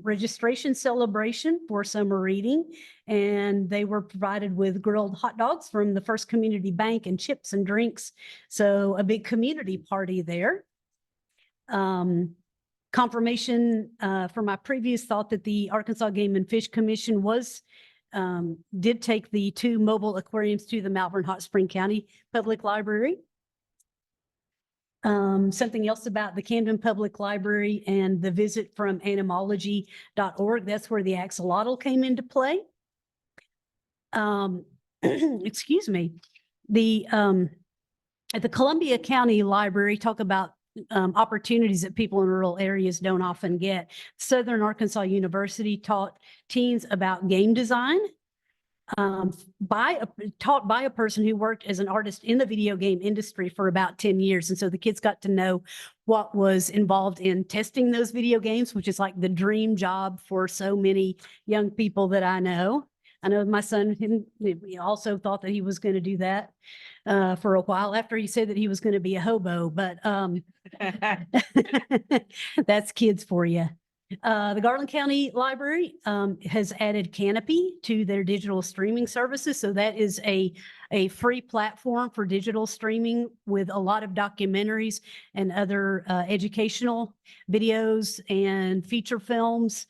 registration celebration for summer reading, and they were provided with grilled hot dogs from the First Community Bank and chips and drinks. So a big community party there. Confirmation for my previous thought that the Arkansas Game and Fish Commission did take the 2 mobile aquariums to the Malvern Hot Spring County Public Library. Something else about the Camden Public Library and the visit from animology.org. That's where the axolotl came into play. Excuse me. At the Columbia County Library, talk about opportunities that people in rural areas don't often get. Southern Arkansas University taught teens about game design. Taught by a person who worked as an artist in the video game industry for about 10 years. And so the kids got to know what was involved in testing those video games, which is like the dream job for so many young people that I know. I know my son also thought that he was going to do that for a while after he said that he was going to be a hobo, but that's kids for you. The Garland County Library has added Canopy to their digital streaming services. So that is a free platform for digital streaming with a lot of documentaries and other educational videos and feature films.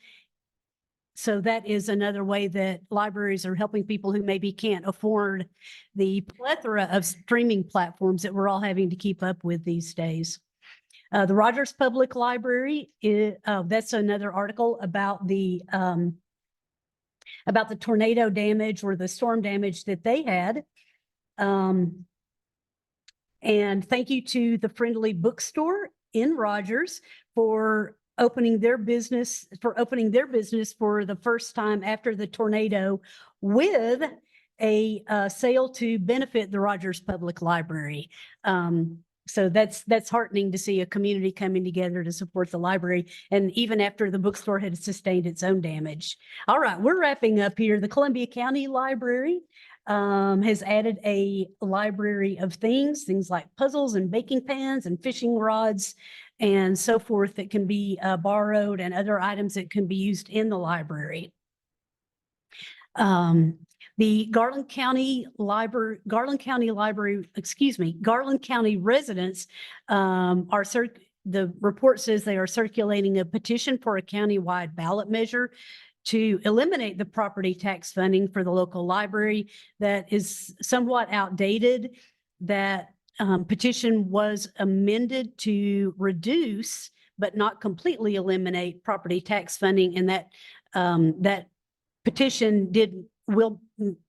So that is another way that libraries are helping people who maybe can't afford the plethora of streaming platforms that we're all having to keep up with these days. The Rogers Public Library, that's another article about the tornado damage or the storm damage that they had. And thank you to the Friendly Bookstore in Rogers for opening their business for the first time after the tornado with a sale to benefit the Rogers Public Library. So that's heartening to see a community coming together to support the library, and even after the bookstore had sustained its own damage. All right, we're wrapping up here. The Columbia County Library has added a library of things like puzzles and baking pans and fishing rods and so forth that can be borrowed, and other items that can be used in the library. The Garland County residents the report says they are circulating a petition for a countywide ballot measure to eliminate the property tax funding for the local library that is somewhat outdated. That petition was amended to reduce, but not completely eliminate, property tax funding, and that petition will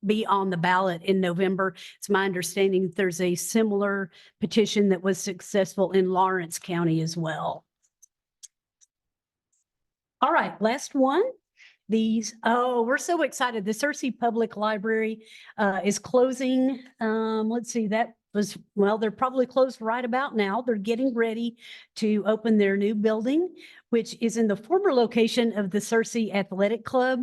be on the ballot in November. It's my understanding that there's a similar petition that was successful in Lawrence County as well. All right, last one. We're so excited. The Searcy Public Library is closing. Let's see, they're probably closed right about now. They're getting ready to open their new building, which is in the former location of the Searcy Athletic Club.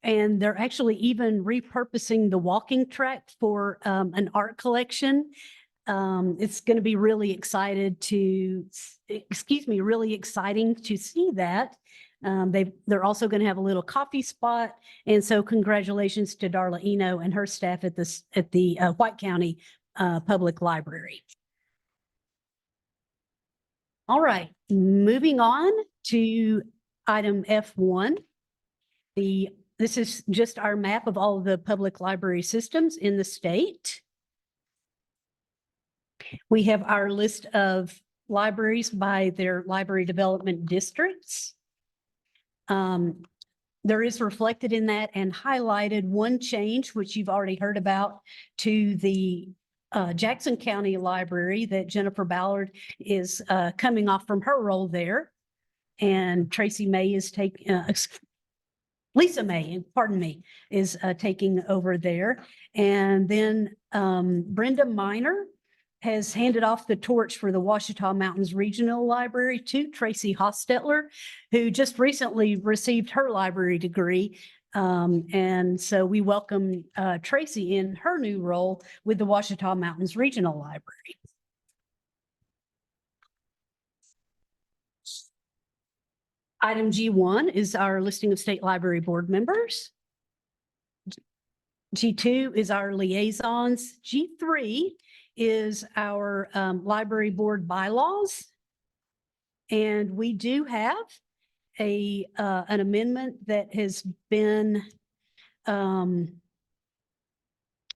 And they're actually even repurposing the walking track for an art collection. It's going to be really exciting to see that. They're also going to have a little coffee spot. And so congratulations to Darla Eno and her staff at the White County Public Library. All right, moving on to item F1. This is just our map of all of the public library systems in the state. We have our list of libraries by their library development districts. There is reflected in that and highlighted one change, which you've already heard about, to the Jackson County Library, that Jennifer Ballard is coming off from her role there. And Tracy May is Lisa May, pardon me, is taking over there. And then Brenda Miner has handed off the torch for the Ouachita Mountains Regional Library to Tracy Hostetler, who just recently received her library degree. And so we welcome Tracy in her new role with the Ouachita Mountains Regional Library. Item G1 is our listing of state library board members. G2 is our liaisons. G3 is our library board bylaws. And we do have an amendment that has been that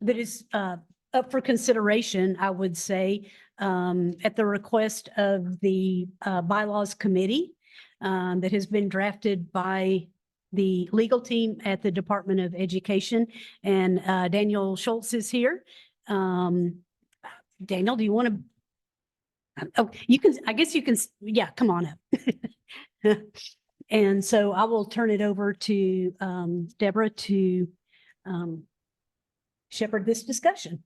is up for consideration, I would say, at the request of the bylaws committee that has been drafted by the legal team at the Department of Education. And Daniel Schultz is here. Daniel, do you want to? Oh, you can, I guess you can, yeah, come on up. And so I will turn it over to Deborah to shepherd this discussion.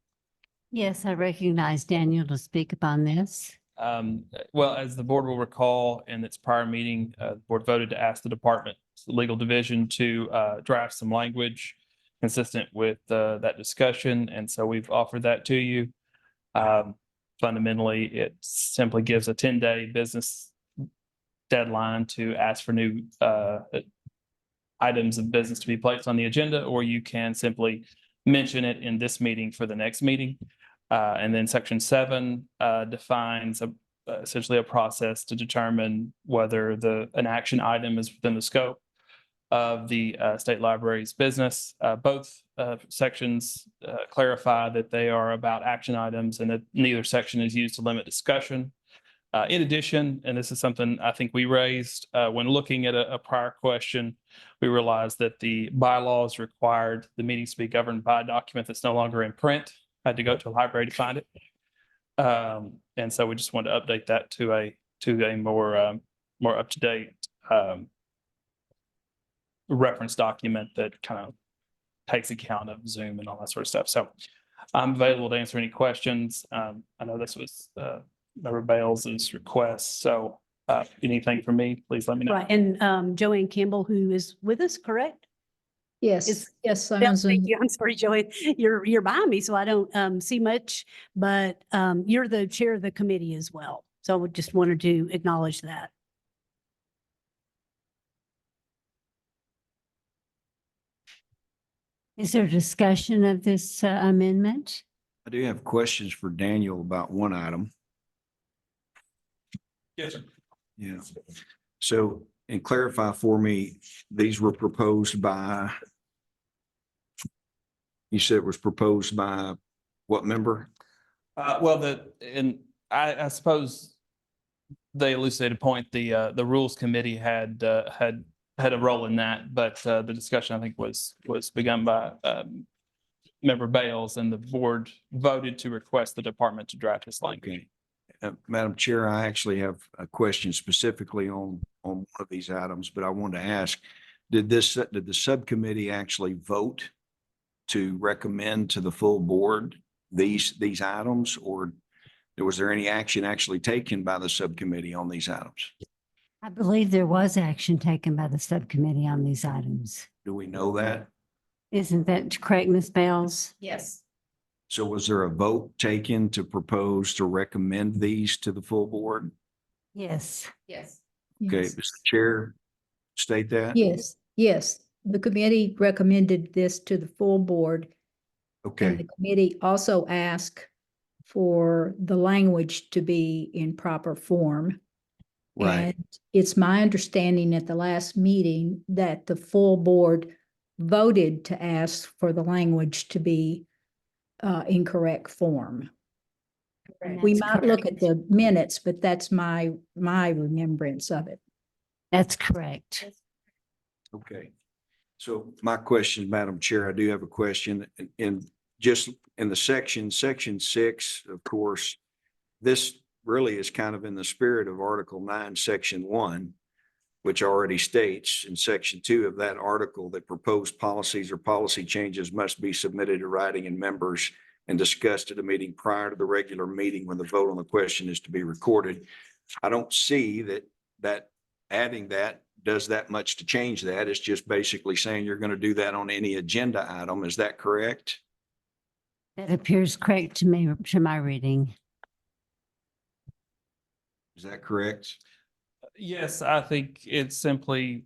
Yes, I recognize Daniel to speak upon this. Well, as the board will recall, in its prior meeting, the board voted to ask the department's legal division to draft some language consistent with that discussion. And so we've offered that to you. Fundamentally, it simply gives a 10-day business deadline to ask for new items of business to be placed on the agenda, or you can simply mention it in this meeting for the next meeting. And then section 7 defines essentially a process to determine whether an action item is within the scope of the state library's business. Both sections clarify that they are about action items and that neither section is used to limit discussion. In addition, and this is something I think we raised when looking at a prior question, we realized that the bylaws required the meetings to be governed by a document that's no longer in print. I had to go to a library to find it. And so we just wanted to update that to a more up-to-date reference document that kind of takes account of Zoom and all that sort of stuff. So I'm available to answer any questions. I know this was Member Bales's request. So anything from me, please let me know. Right, and Joanne Campbell, who is with us, correct? Yes, yes, I'm Yeah, on thank Zoom. you. I'm sorry, Joanne, you're behind me, so I don't see much, but you're the chair of the committee as well. So we just wanted to acknowledge that. Is there discussion of this amendment? I do have questions for Daniel about one item. Yes, sir. Yeah. So, and clarify for me, these were proposed by, you said it was proposed by what member? I suppose they elucidated a point, the Rules Committee had a role in that, but the discussion I think was begun by Member Bales, and the board voted to request the department to draft this language. Okay. Madam Chair, I actually have a question specifically on one of these items, but I wanted to ask, did the subcommittee actually vote to recommend to the full board these items, or was there any action actually taken by the subcommittee on these items? I believe there was action taken by the subcommittee on these items. Do we know that? Isn't that correct, Ms. Bales? Yes. So was there a vote taken to propose to recommend these to the full board? Yes. Yes. Okay, Yes. Mr. Chair, state that? Yes, yes. The committee recommended this to the full board. And Okay, the committee also asked for the language to be in proper form. right. And it's my understanding at the last meeting that the full board voted to ask for the language to be in correct form. We That's might look at correct. the minutes, but that's my remembrance of it. That's correct. Okay. So my question, Madam Chair, I do have a question in just in the section 6, of course, this really is kind of in the spirit of Article 9, Section 1, which already states in Section 2 of that article that proposed policies or policy changes must be submitted to writing and members and discussed at a meeting prior to the regular meeting when the vote on the question is to be recorded. I don't see that adding that does that much to change that. It's just basically saying you're going to do that on any agenda item. Is that correct? That appears correct to me, to my reading. Is that correct? Yes, I think it simply,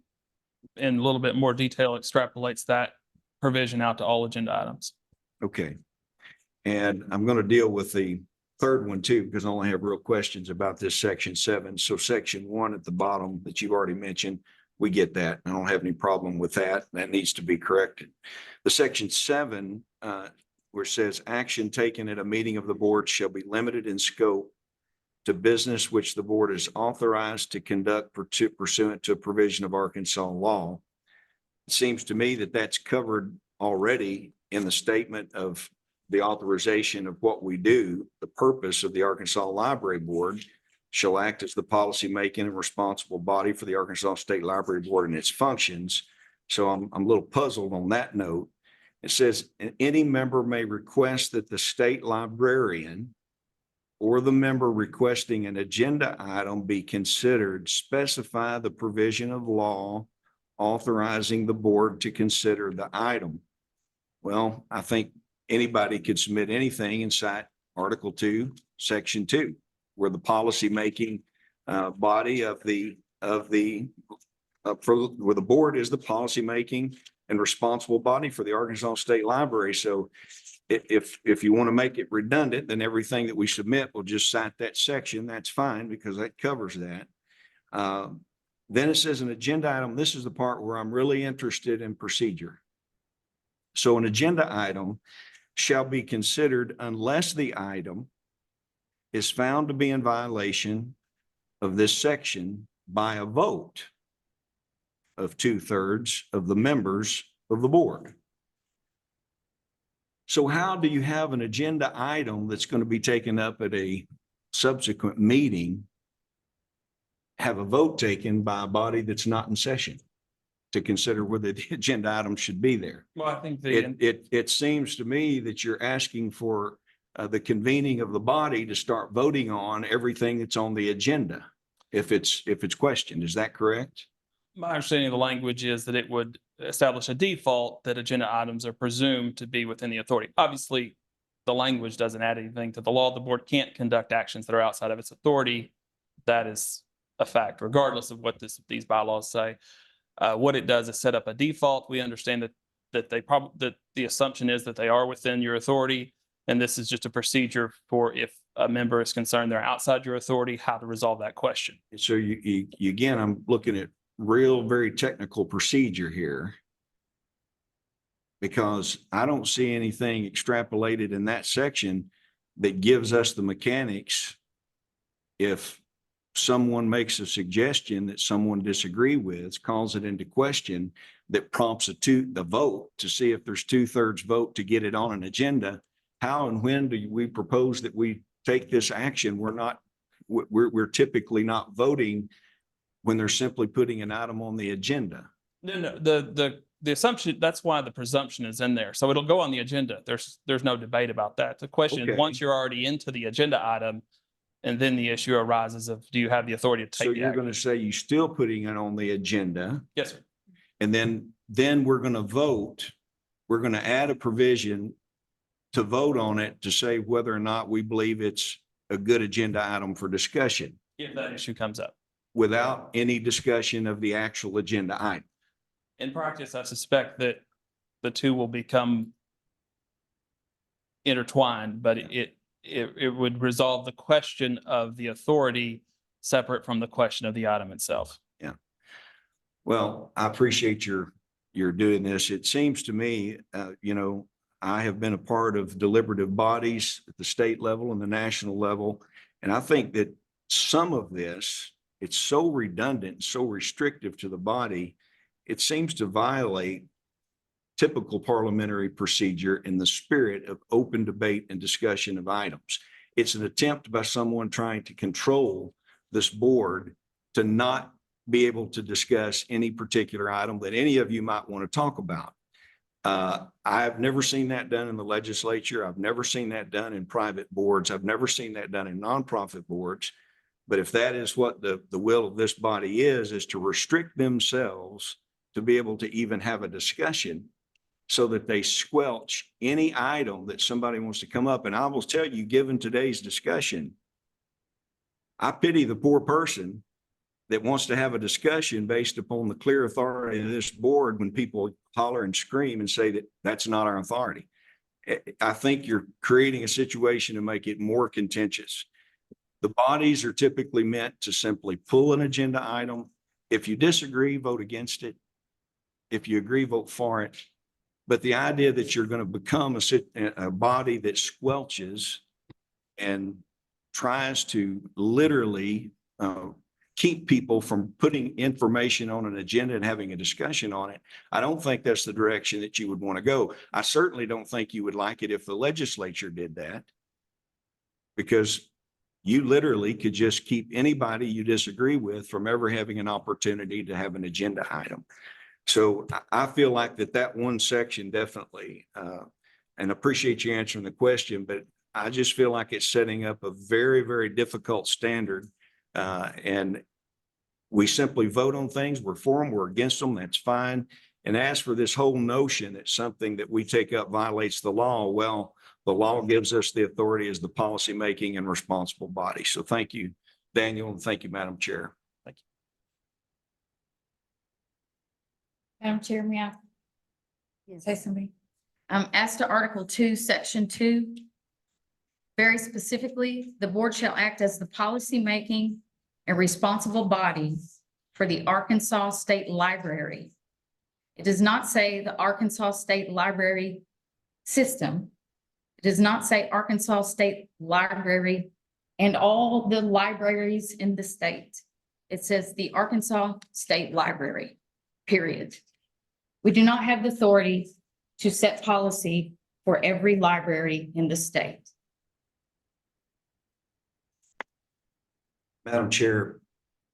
in a little bit more detail, extrapolates that provision out to all agenda items. Okay. And I'm going to deal with the third one too, because I only have real questions about this Section 7. So Section 1 at the bottom that you've already mentioned, we get that. I don't have any problem with that. That needs to be corrected. The Section 7, where it says action taken at a meeting of the board shall be limited in scope to business which the board is authorized to conduct pursuant to a provision of Arkansas law. It seems to me that that's covered already in the statement of the authorization of what we do. The purpose of the Arkansas Library Board shall act as the policymaking and responsible body for the Arkansas State Library Board and its functions. So I'm a little puzzled on that note. It says any member may request that the state librarian or the member requesting an agenda item be considered, specify the provision of law authorizing the board to consider the item. Well, I think anybody could submit anything and cite Article 2, Section 2, where the policymaking body of the where the board is the policymaking and responsible body for the Arkansas State Library. So if you want to make it redundant, then everything that we submit will just cite that section. That's fine because that covers that. Then it says an agenda item. This is the part where I'm really interested in procedure. So an agenda item shall be considered unless the item is found to be in violation of this section by a vote of 2/3 of the members of the board. So how do you have an agenda item that's going to be taken up at a subsequent meeting, have a vote taken by a body that's not in session to consider whether the agenda item should be there? Well, I think It seems to me that you're asking for the convening of the body to start voting on everything that's on the agenda, if it's questioned. Is that correct? my understanding of the language is that it would establish a default that agenda items are presumed to be within the authority. Obviously, the language doesn't add anything to the law. The board can't conduct actions that are outside of its authority. That is a fact, regardless of what these bylaws say. What it does is set up a default. We understand that the assumption is that they are within your authority. And this is just a procedure for if a member is concerned they're outside your authority, how to resolve that question. So you again, I'm looking at very technical procedure here, because I don't see anything extrapolated in that section that gives us the mechanics. If someone makes a suggestion that someone disagree with, calls it into question, that prompts the vote to see if there's 2/3 vote to get it on an agenda. How and when do we propose that we take this action? We're typically not voting when they're simply putting an item on the agenda. No, the assumption, that's why the presumption is in there. So it'll go on the agenda. There's no debate about that. The question Okay. is, once you're already into the agenda item, and then the issue arises of, do you have the authority to So take the you're action? going to say you still putting it on the agenda, Yes, sir. and then we're going to vote. We're going to add a provision to vote on it to say whether or not we believe it's a good agenda item for discussion, If that issue comes up. without any discussion of the actual agenda item. In practice, I suspect that the two will become intertwined, but it would resolve the question of the authority separate from the question of the item itself. Yeah. Well, I appreciate your doing this. It seems to me, I have been a part of deliberative bodies at the state level and the national level. And I think that some of this, it's so redundant, so restrictive to the body, it seems to violate typical parliamentary procedure in the spirit of open debate and discussion of items. It's an attempt by someone trying to control this board to not be able to discuss any particular item that any of you might want to talk about. I've never seen that done in the legislature. I've never seen that done in private boards. I've never seen that done in nonprofit boards. But if that is what the will of this body is to restrict themselves to be able to even have a discussion so that they squelch any item that somebody wants to come up. And I will tell you, given today's discussion, I pity the poor person that wants to have a discussion based upon the clear authority of this board when people holler and scream and say that that's not our authority. I think you're creating a situation to make it more contentious. The bodies are typically meant to simply pull an agenda item. If you disagree, vote against it. If you agree, vote for it. But the idea that you're going to become a body that squelches and tries to literally keep people from putting information on an agenda and having a discussion on it, I don't think that's the direction that you would want to go. I certainly don't think you would like it if the legislature did that, because you literally could just keep anybody you disagree with from ever having an opportunity to have an agenda item. So I feel like that one section definitely, and appreciate you answering the question, but I just feel like it's setting up a very, very difficult standard. And we simply vote on things. We're for them, we're against them. That's fine. And as for this whole notion that something that we take up violates the law, well, the law gives us the authority as the policymaking and responsible body. So thank you, Daniel, and thank you, Madam Chair. Thank you. Madam Chair, may I say something? As to Article 2, Section 2, very specifically, the board shall act as the policymaking and responsible body for the Arkansas State Library. It does not say the Arkansas State Library System. It does not say Arkansas State Library and all the libraries in the state. It says the Arkansas State Library, period. We do not have the authority to set policy for every library in the state. Madam Chair,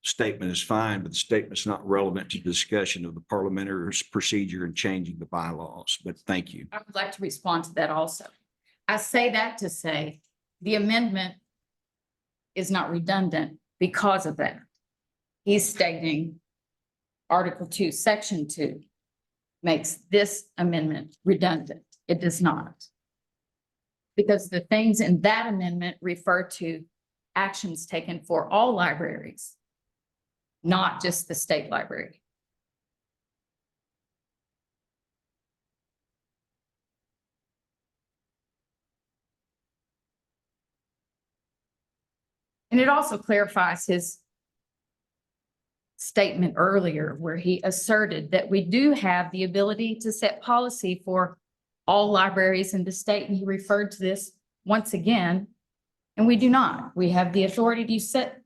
statement is fine, but the statement's not relevant to discussion of the parliamentary procedure and changing the bylaws, but thank you. I would like to respond to that also. I say that to say the amendment is not redundant because of that. He's stating Article 2, Section 2 makes this amendment redundant. It does not. Because the things in that amendment refer to actions taken for all libraries, not just the state library. And it also clarifies his statement earlier where he asserted that we do have the ability to set policy for all libraries in the state. And he referred to this once again, and we do not. We have the authority to set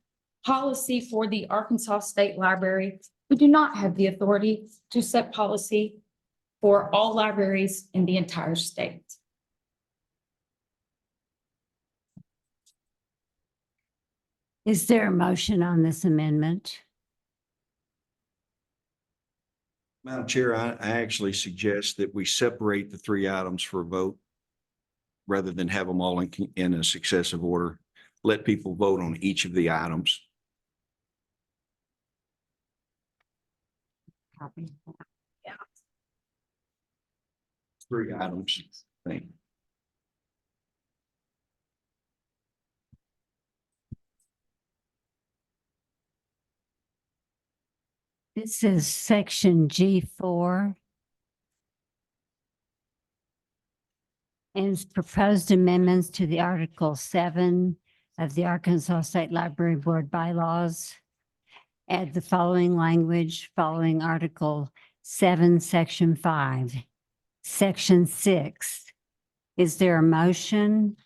policy for the Arkansas State Library. We do not have the authority to set policy for all libraries in the entire state. Is there a motion on this amendment? Madam Chair, I actually suggest that we separate the three items for a vote rather than have them all in a successive order. Let people vote on each of the items. Three items, I think. This is section G4. And it's proposed amendments to the Article 7 of the Arkansas State Library Board bylaws. Add the following language following Article 7, Section 5. Section 6. Is there a motion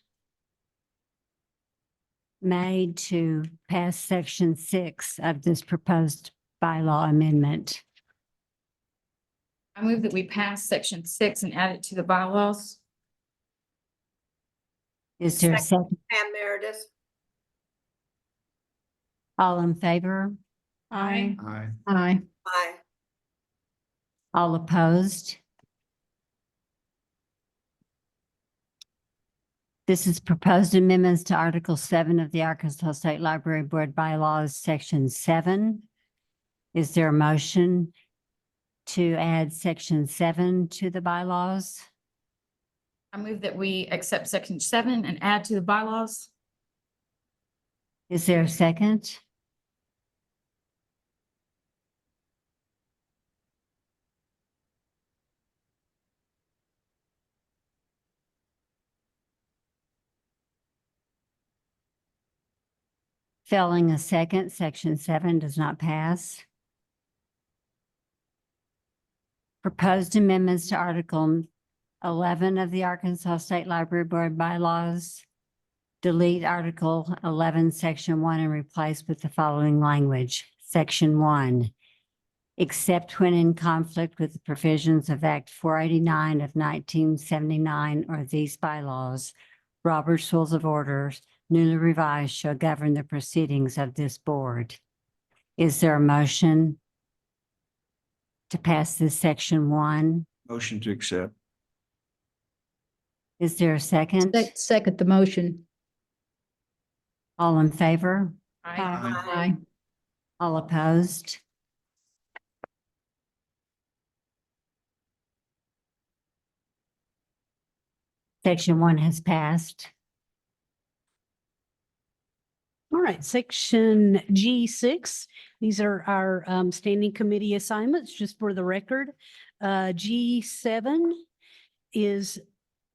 made to pass Section 6 of this proposed bylaw amendment? I move that we pass Section 6 and add it to the bylaws. Is there a second? Pam Meredith. All in favor? Aye. Aye. Aye. Aye. All opposed? This is proposed amendments to Article 7 of the Arkansas State Library Board bylaws, Section 7. Is there a motion to add Section 7 to the bylaws? I move that we accept Section 7 and add to the bylaws. Is there a second? Failing a second, Section 7 does not pass. Proposed amendments to Article 11 of the Arkansas State Library Board bylaws. Delete Article 11, Section 1, and replace with the following language. Section 1, except when in conflict with the provisions of Act 489 of 1979 or these bylaws, Robert's Rules of Order, newly revised, shall govern the proceedings of this board. Is there a motion to pass this Section 1? Motion to accept. Is there a second? Second the motion. All in favor? Aye. All opposed? Section 1 has passed. All right, section G6. These are our standing committee assignments, just for the record. G7 is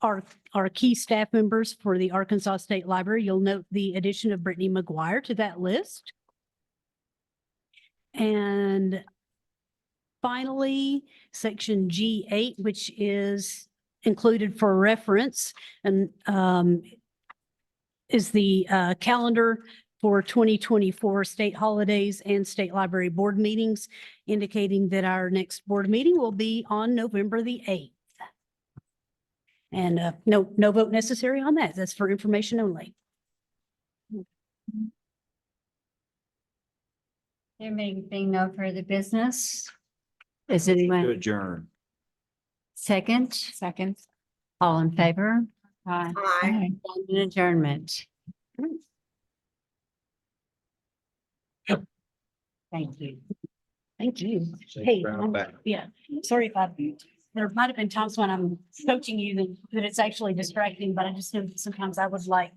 our key staff members for the Arkansas State Library. You'll note the addition of Brittany McGuire to that list. And finally, section G8, which is included for reference and is the calendar for 2024 state holidays and state library board meetings, indicating that our next board meeting will be on November the 8th. And no vote necessary on that. That's for information only. There being no further business. Is To anyone adjourn. second? Second. All in favor? Aye. An adjournment. Thank you. Thank you. Safe Hey, round back. yeah, sorry if there might have been times when I'm coaching you that it's actually distracting, but I just know that sometimes I would like